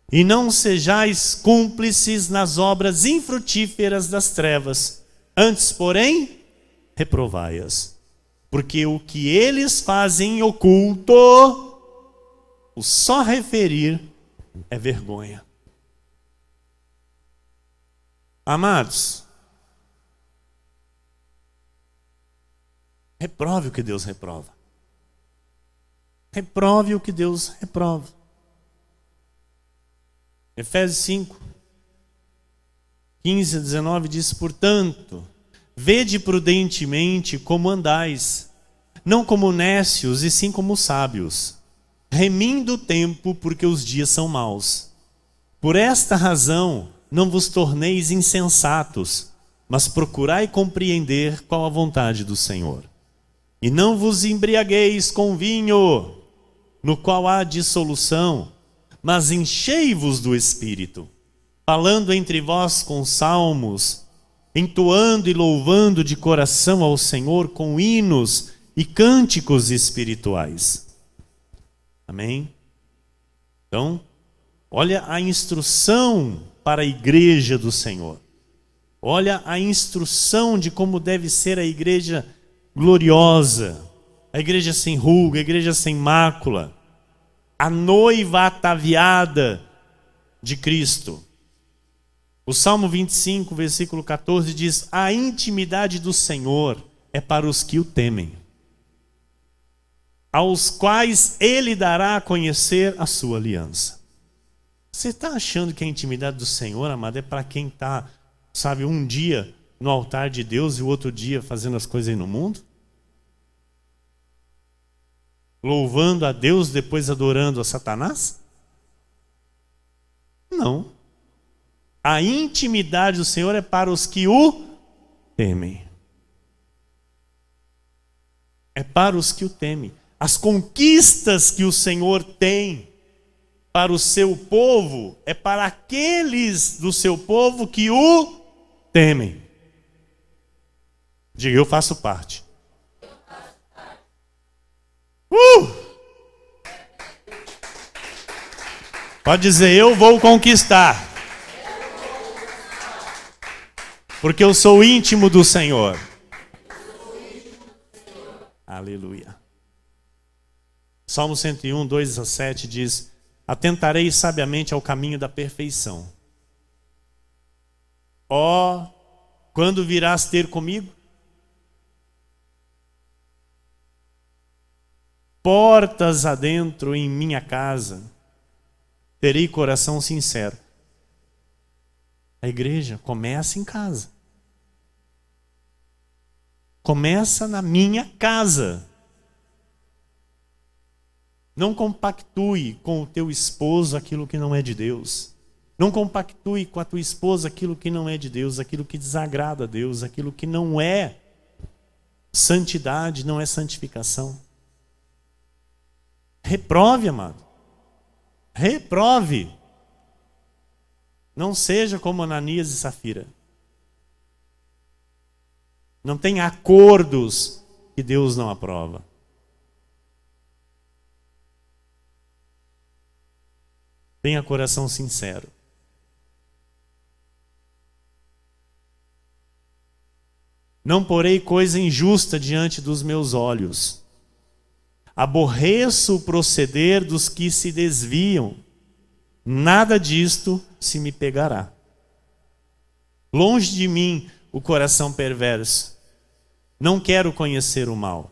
E não sejais cúmplices nas obras infrutíferas das trevas, antes, porém, reprovai-as. Porque o que eles fazem em oculto, o só referir é vergonha. Amados, reprove o que Deus reprova. Reprove o que Deus reprova. Efésios 5, 15 a 19 diz: portanto, vede prudentemente como andais, não como nécios, e sim como sábios, remindo o tempo, porque os dias são maus. Por esta razão, não vos torneis insensatos, mas procurai compreender qual a vontade do Senhor. E não vos embriagueis com vinho, no qual há dissolução, mas enchei-vos do Espírito, falando entre vós com salmos, entoando e louvando de coração ao Senhor com hinos e cânticos espirituais. Amém? Então, olha a instrução para a igreja do Senhor. Olha a instrução de como deve ser a igreja gloriosa, a igreja sem ruga, a igreja sem mácula, a noiva ataviada de Cristo. O Salmo 25, versículo 14 diz: a intimidade do Senhor é para os que o temem, aos quais Ele dará a conhecer a sua aliança. Você está achando que a intimidade do Senhor, amado, é para quem está, sabe, um dia no altar de Deus e o outro dia fazendo as coisas aí no mundo? Louvando a Deus, depois adorando a Satanás? Não. A intimidade do Senhor é para os que o temem. É para os que o temem. As conquistas que o Senhor tem para o seu povo é para aqueles do seu povo que o temem. Diga: eu faço parte. Pode dizer: eu vou conquistar, porque eu sou íntimo do Senhor. Aleluia. Salmo 101, 2 a 7 diz: atentarei sabiamente ao caminho da perfeição. Ó, quando virás ter comigo? Portas adentro em minha casa, terei coração sincero. A igreja começa em casa. Começa na minha casa. Não compactue com o teu esposo aquilo que não é de Deus. Não compactue com a tua esposa aquilo que não é de Deus, aquilo que desagrada a Deus, aquilo que não é santidade, não é santificação. Reprove, amado. Reprove. Não seja como Ananias e Safira. Não tem acordos que Deus não aprova. Tenha coração sincero. Não porei coisa injusta diante dos meus olhos. Aborreço o proceder dos que se desviam. Nada disto se me pegará. Longe de mim o coração perverso. Não quero conhecer o mal.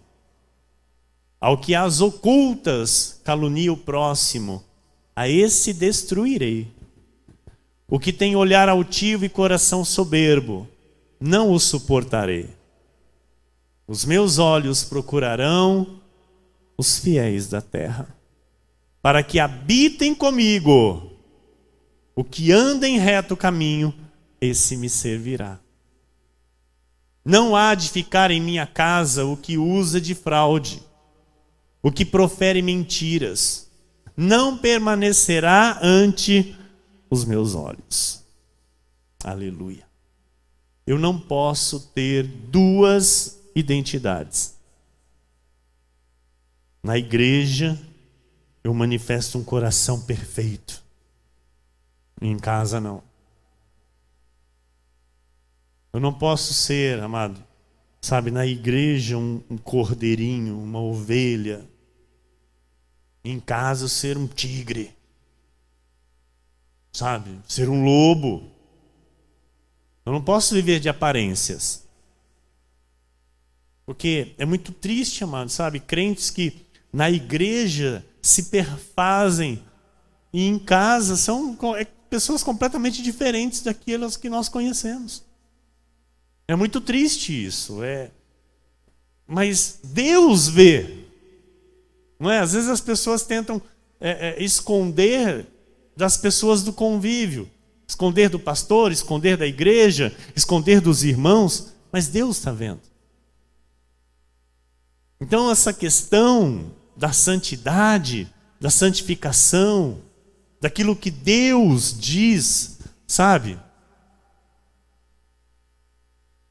Ao que às ocultas calunia o próximo, a esse destruirei. O que tem olhar altivo e coração soberbo, não o suportarei. Os meus olhos procurarão os fiéis da terra, para que habitem comigo. O que anda em reto caminho, esse me servirá. Não há de ficar em minha casa o que usa de fraude, o que profere mentiras, não permanecerá ante os meus olhos. Aleluia. Eu não posso ter duas identidades. Na igreja, eu manifesto um coração perfeito. Em casa, não. Eu não posso ser, amado, sabe, na igreja um cordeirinho, uma ovelha. Em casa, ser um tigre. Sabe, ser um lobo. Eu não posso viver de aparências. Porque é muito triste, amado, sabe? Crentes que na igreja se perfazem e em casa são pessoas completamente diferentes daquelas que nós conhecemos. É muito triste isso. Mas Deus vê. Não é? Às vezes as pessoas tentam esconder das pessoas do convívio. Esconder do pastor, esconder da igreja, esconder dos irmãos. Mas Deus está vendo. Então essa questão da santidade, da santificação, daquilo que Deus diz, sabe?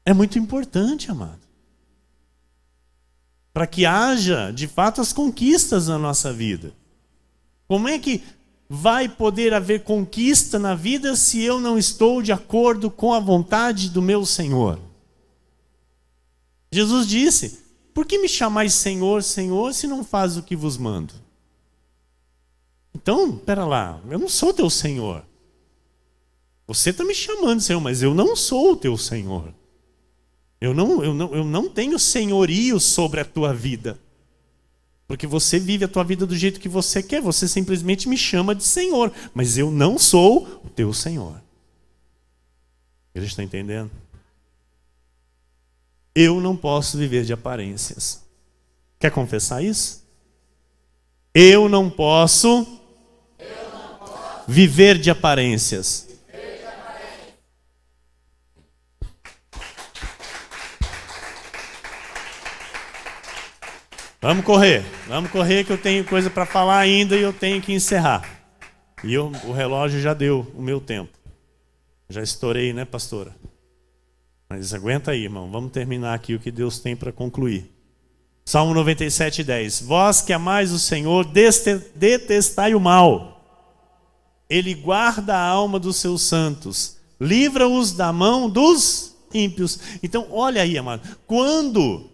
É muito importante, amado. Para que haja, de fato, as conquistas na nossa vida. Como é que vai poder haver conquista na vida se eu não estou de acordo com a vontade do meu Senhor? Jesus disse: por que me chamais Senhor, Senhor, se não faz o que vos mando? Então, espera lá, eu não sou teu Senhor. Você está me chamando Senhor, mas eu não sou o teu Senhor. Eu não tenho senhorio sobre a tua vida. Porque você vive a tua vida do jeito que você quer. Você simplesmente me chama de Senhor. Mas eu não sou o teu Senhor. Ele está entendendo? Eu não posso viver de aparências. Quer confessar isso? Eu não posso viver de aparências. Vamos correr que eu tenho coisa para falar ainda e eu tenho que encerrar. E o relógio já deu o meu tempo. Já estourei, né, pastora? Mas aguenta aí, irmão. Vamos terminar aqui o que Deus tem para concluir. Salmo 97:10. Vós que amais o Senhor, detestai o mal. Ele guarda a alma dos seus santos. Livra-os da mão dos ímpios. Então, olha aí, amado. Quando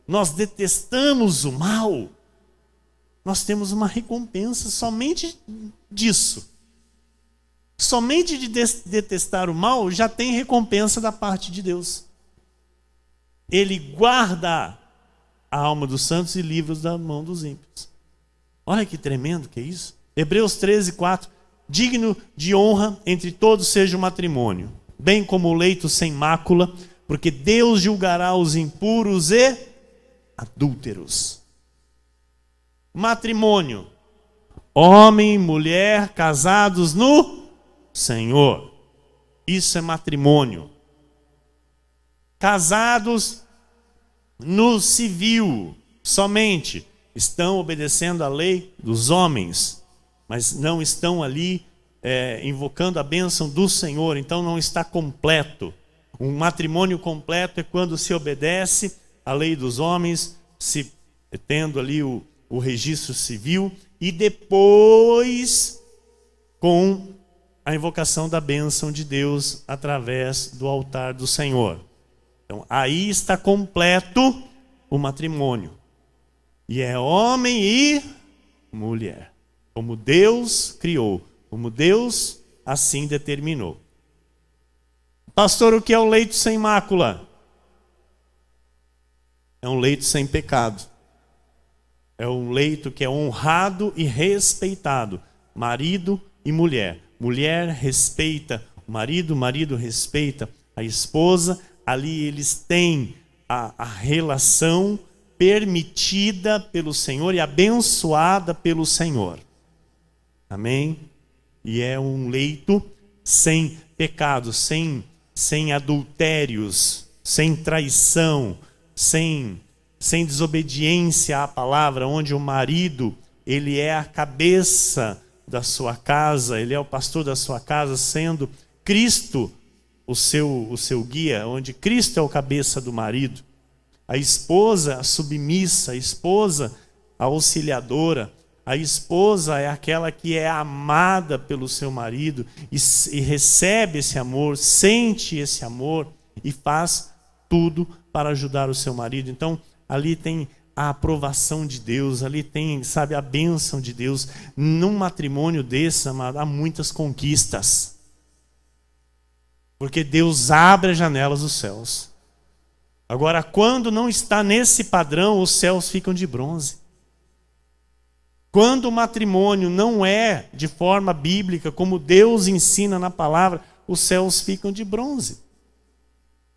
nós detestamos o mal, nós temos uma recompensa somente disso. Somente de detestar o mal já tem recompensa da parte de Deus. Ele guarda a alma dos santos e livra-os da mão dos ímpios. Olha que tremendo que é isso. Hebreus 13:4. Digno de honra entre todos seja o matrimônio, bem como o leito sem mácula, porque Deus julgará os impuros e adúlteros. Matrimônio. Homem e mulher casados no Senhor. Isso é matrimônio. Casados no civil somente. Estão obedecendo a lei dos homens, mas não estão ali invocando a bênção do Senhor. Então não está completo. Um matrimônio completo é quando se obedece a lei dos homens, se tendo ali o registro civil, e depois com a invocação da bênção de Deus através do altar do Senhor. Então, aí está completo o matrimônio. E é homem e mulher. Como Deus criou. Como Deus assim determinou. Pastor, o que é o leito sem mácula? É um leito sem pecado. É um leito que é honrado e respeitado. Marido e mulher. Mulher respeita o marido, o marido respeita a esposa. Ali eles têm a relação permitida pelo Senhor e abençoada pelo Senhor. Amém? E é um leito sem pecado, sem adultérios, sem traição, sem desobediência à palavra, onde o marido, ele é a cabeça da sua casa, ele é o pastor da sua casa, sendo Cristo o seu guia, onde Cristo é o cabeça do marido. A esposa a submissa, a esposa a auxiliadora, a esposa é aquela que é amada pelo seu marido e recebe esse amor, sente esse amor e faz tudo para ajudar o seu marido. Então, ali tem a aprovação de Deus, ali tem, sabe, a bênção de Deus. Num matrimônio desse, amado, há muitas conquistas. Porque Deus abre as janelas dos céus. Agora, quando não está nesse padrão, os céus ficam de bronze. Quando o matrimônio não é de forma bíblica, como Deus ensina na palavra, os céus ficam de bronze.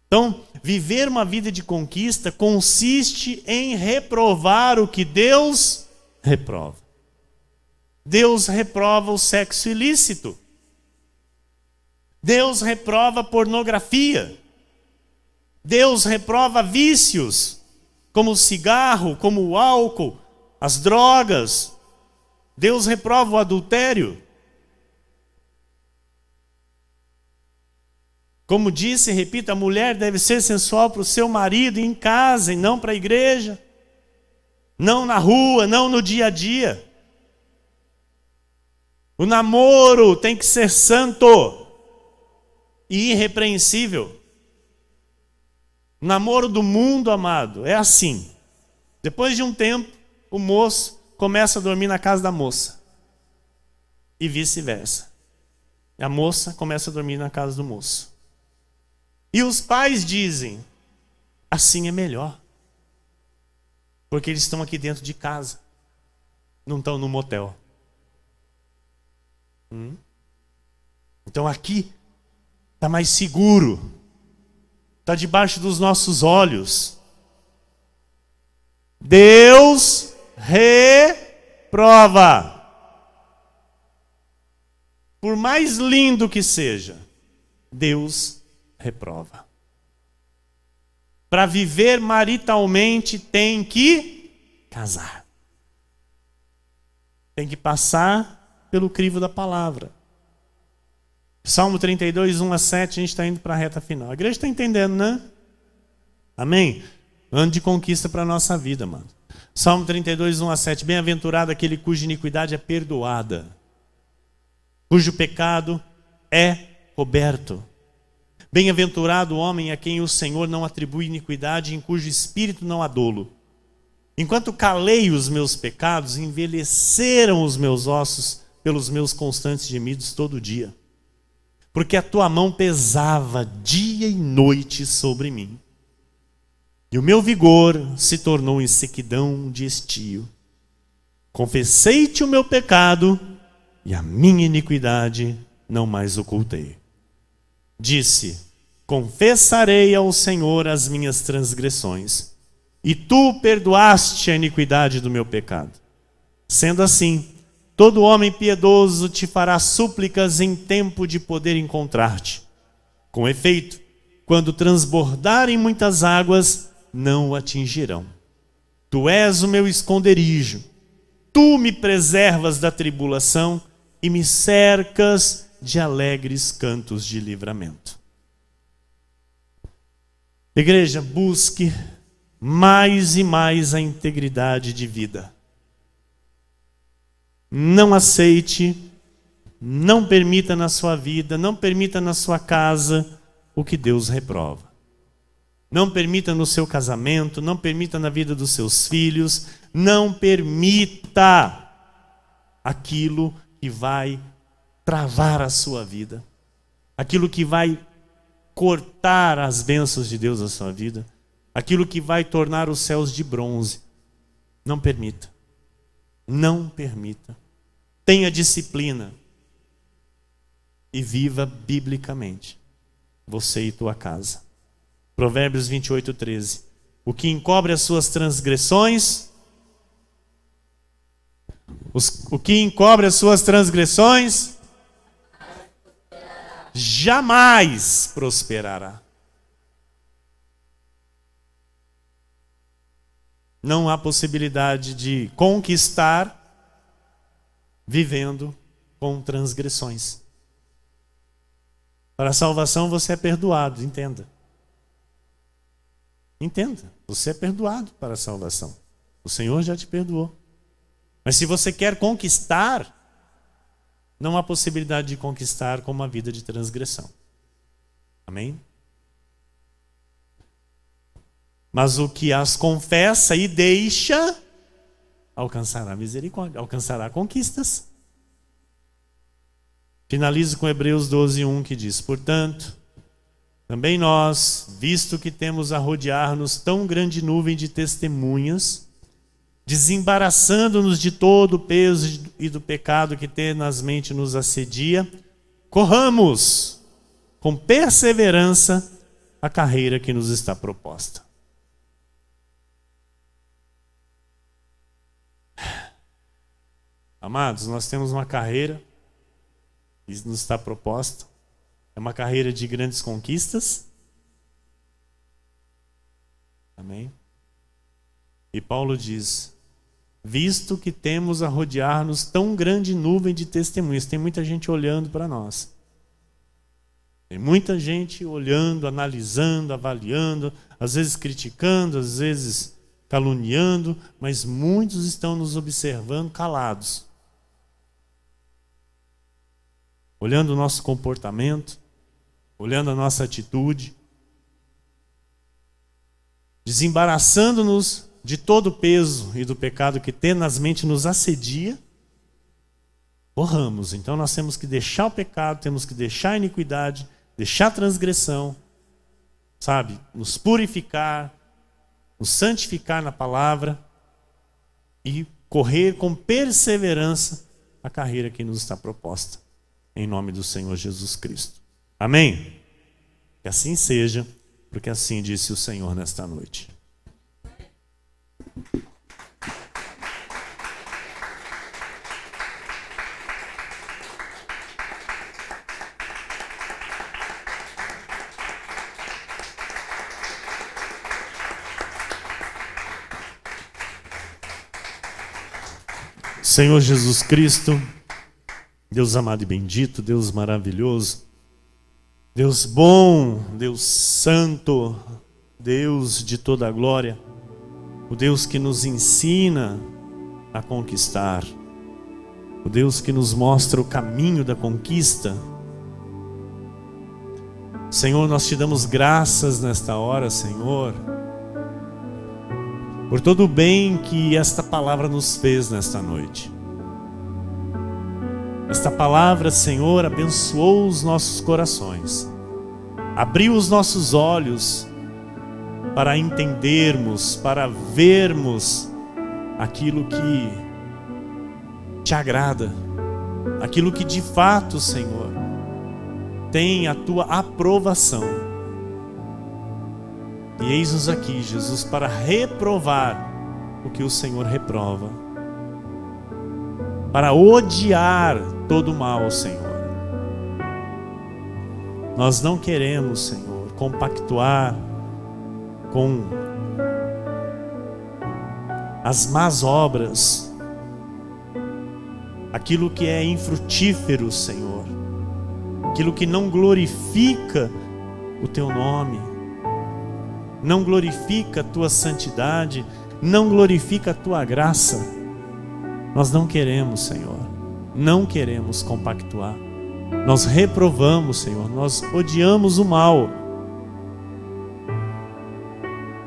Então, viver uma vida de conquista consiste em reprovar o que Deus reprova. Deus reprova o sexo ilícito. Deus reprova a pornografia. Deus reprova vícios, como o cigarro, como o álcool, as drogas. Deus reprova o adultério. Como disse e repito, a mulher deve ser sensual para o seu marido em casa e não para a igreja. Não na rua, não no dia a dia. O namoro tem que ser santo e irrepreensível. O namoro do mundo, amado, é assim. Depois de um tempo, o moço começa a dormir na casa da moça. E vice-versa. A moça começa a dormir na casa do moço. E os pais dizem, assim é melhor. Porque eles estão aqui dentro de casa. Não estão no motel. Então aqui está mais seguro. Está debaixo dos nossos olhos. Deus reprova. Por mais lindo que seja, Deus reprova. Para viver maritalmente tem que casar. Tem que passar pelo crivo da palavra. Salmo 32, 1-7, a gente está indo para a reta final. A igreja está entendendo, né? Amém? Ano de conquista para a nossa vida, mano. Salmo 32, 1-7. Bem-aventurado aquele cuja iniquidade é perdoada, cujo pecado é coberto. Bem-aventurado o homem a quem o Senhor não atribui iniquidade, em cujo espírito não há dolo. Enquanto calei os meus pecados, envelheceram os meus ossos pelos meus constantes gemidos todo dia. Porque a tua mão pesava dia e noite sobre mim. E o meu vigor se tornou em sequidão de estio. Confessei-te o meu pecado, e a minha iniquidade não mais ocultei. Disse, confessarei ao Senhor as minhas transgressões, e tu perdoaste a iniquidade do meu pecado. Sendo assim, todo homem piedoso te fará súplicas em tempo de poder encontrar-te. Com efeito, quando transbordarem muitas águas, não o atingirão. Tu és o meu esconderijo. Tu me preservas da tribulação e me cercas de alegres cantos de livramento. Igreja, busque mais e mais a integridade de vida. Não aceite, não permita na sua vida, não permita na sua casa o que Deus reprova. Não permita no seu casamento, não permita na vida dos seus filhos, não permita aquilo que vai travar a sua vida, aquilo que vai cortar as bênçãos de Deus na sua vida, aquilo que vai tornar os céus de bronze. Não permita. Não permita. Tenha disciplina e viva biblicamente, você e tua casa. Provérbios 28:13. O que encobre as suas transgressões, o que encobre as suas transgressões, jamais prosperará. Não há possibilidade de conquistar vivendo com transgressões. Para a salvação você é perdoado, entenda. Entenda, você é perdoado para a salvação. O Senhor já te perdoou. Mas se você quer conquistar, não há possibilidade de conquistar com uma vida de transgressão. Amém? Mas o que as confessa e deixa, alcançará misericórdia, alcançará conquistas. Finalizo com Hebreus 12:1, que diz: portanto, também nós, visto que temos a rodear-nos tão grande nuvem de testemunhas, desembaraçando-nos de todo o peso e do pecado que tenazmente nos assedia, corramos com perseverança a carreira que nos está proposta. Amados, nós temos uma carreira que nos está proposta. É uma carreira de grandes conquistas. Amém? E Paulo diz: visto que temos a rodear-nos tão grande nuvem de testemunhas. Tem muita gente olhando para nós. Tem muita gente olhando, analisando, avaliando, às vezes criticando, às vezes caluniando, mas muitos estão nos observando calados. Olhando o nosso comportamento, olhando a nossa atitude, desembaraçando-nos de todo o peso e do pecado que tenazmente nos assedia, corramos. Então nós temos que deixar o pecado, temos que deixar a iniquidade, deixar a transgressão, sabe? Nos purificar, nos santificar na palavra e correr com perseverança a carreira que nos está proposta. Em nome do Senhor Jesus Cristo. Amém? Que assim seja, porque assim disse o Senhor nesta noite. Senhor Jesus Cristo, Deus amado e bendito, Deus maravilhoso, Deus bom, Deus santo, Deus de toda a glória, o Deus que nos ensina a conquistar, o Deus que nos mostra o caminho da conquista. Senhor, nós te damos graças nesta hora, Senhor, por todo o bem que esta palavra nos fez nesta noite. Esta palavra, Senhor, abençoou os nossos corações, abriu os nossos olhos para entendermos, para vermos aquilo que te agrada, aquilo que de fato, Senhor, tem a tua aprovação. E eis-nos aqui, Jesus, para reprovar o que o Senhor reprova, para odiar todo o mal, Senhor. Nós não queremos, Senhor, compactuar com as más obras, aquilo que é infrutífero, Senhor, aquilo que não glorifica o teu nome, não glorifica a tua santidade, não glorifica a tua graça. Nós não queremos, Senhor, não queremos compactuar. Nós reprovamos, Senhor, nós odiamos o mal.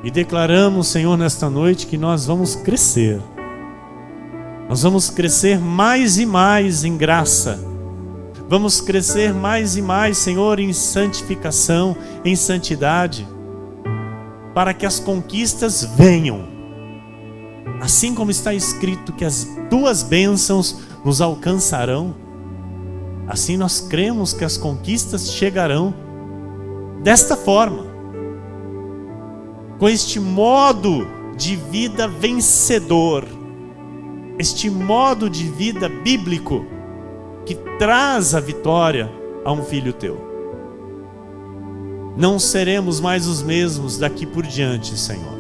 E declaramos, Senhor, nesta noite que nós vamos crescer. Nós vamos crescer mais e mais em graça. Vamos crescer mais e mais, Senhor, em santificação, em santidade, para que as conquistas venham. Assim como está escrito que as tuas bênçãos nos alcançarão, assim nós cremos que as conquistas chegarão desta forma, com este modo de vida vencedor, este modo de vida bíblico que traz a vitória a um filho teu. Não seremos mais os mesmos daqui por diante, Senhor.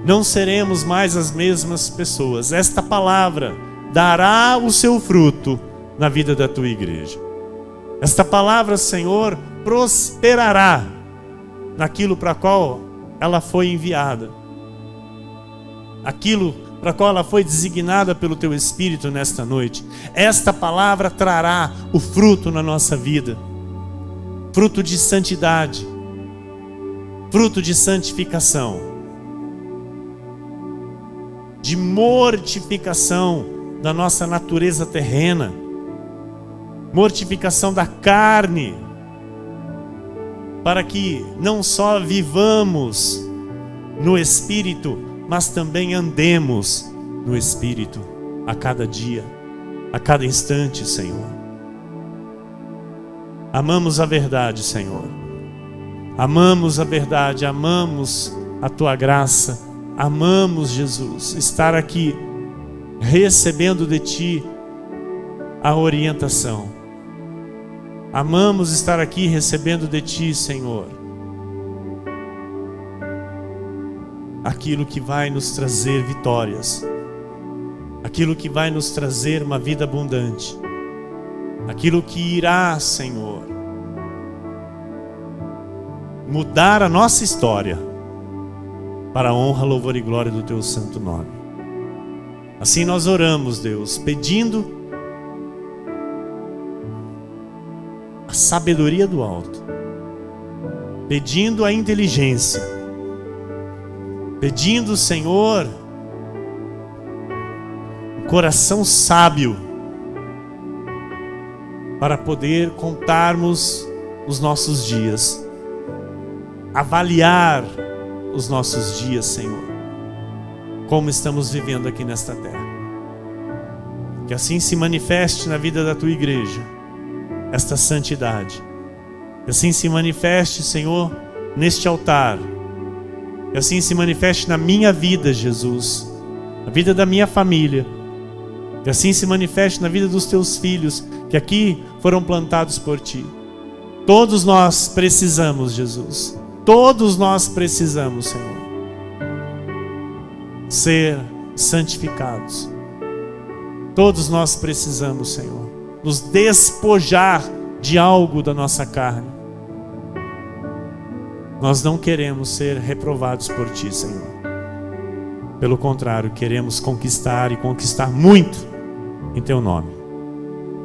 Não seremos mais as mesmas pessoas. Esta palavra dará o seu fruto na vida da tua igreja. Esta palavra, Senhor, prosperará naquilo para qual ela foi enviada, aquilo para qual ela foi designada pelo teu Espírito nesta noite. Esta palavra trará o fruto na nossa vida, fruto de santidade, fruto de santificação, de mortificação da nossa natureza terrena, mortificação da carne, para que não só vivamos no Espírito, mas também andemos no Espírito a cada dia, a cada instante, Senhor. Amamos a verdade, Senhor. Amamos a verdade, amamos a tua graça, amamos, Jesus, estar aqui recebendo de ti a orientação. Amamos estar aqui recebendo de ti, Senhor, aquilo que vai nos trazer vitórias, aquilo que vai nos trazer uma vida abundante, aquilo que irá, Senhor, mudar a nossa história para a honra, louvor e glória do teu santo nome. Assim nós oramos, Deus, pedindo a sabedoria do alto, pedindo a inteligência, pedindo, Senhor, um coração sábio para poder contarmos os nossos dias, avaliar os nossos dias, Senhor, como estamos vivendo aqui nesta terra. Que assim se manifeste na vida da tua igreja esta santidade, que assim se manifeste, Senhor, neste altar, que assim se manifeste na minha vida, Jesus, na vida da minha família, que assim se manifeste na vida dos teus filhos, que aqui foram plantados por ti. Todos nós precisamos, Jesus, todos nós precisamos, Senhor, ser santificados. Todos nós precisamos, Senhor, nos despojar de algo da nossa carne. Nós não queremos ser reprovados por ti, Senhor. Pelo contrário, queremos conquistar e conquistar muito em teu nome.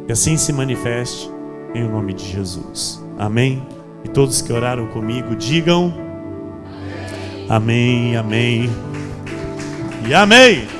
Que assim se manifeste em o nome de Jesus. Amém. E todos que oraram comigo digam amém, amém e amém.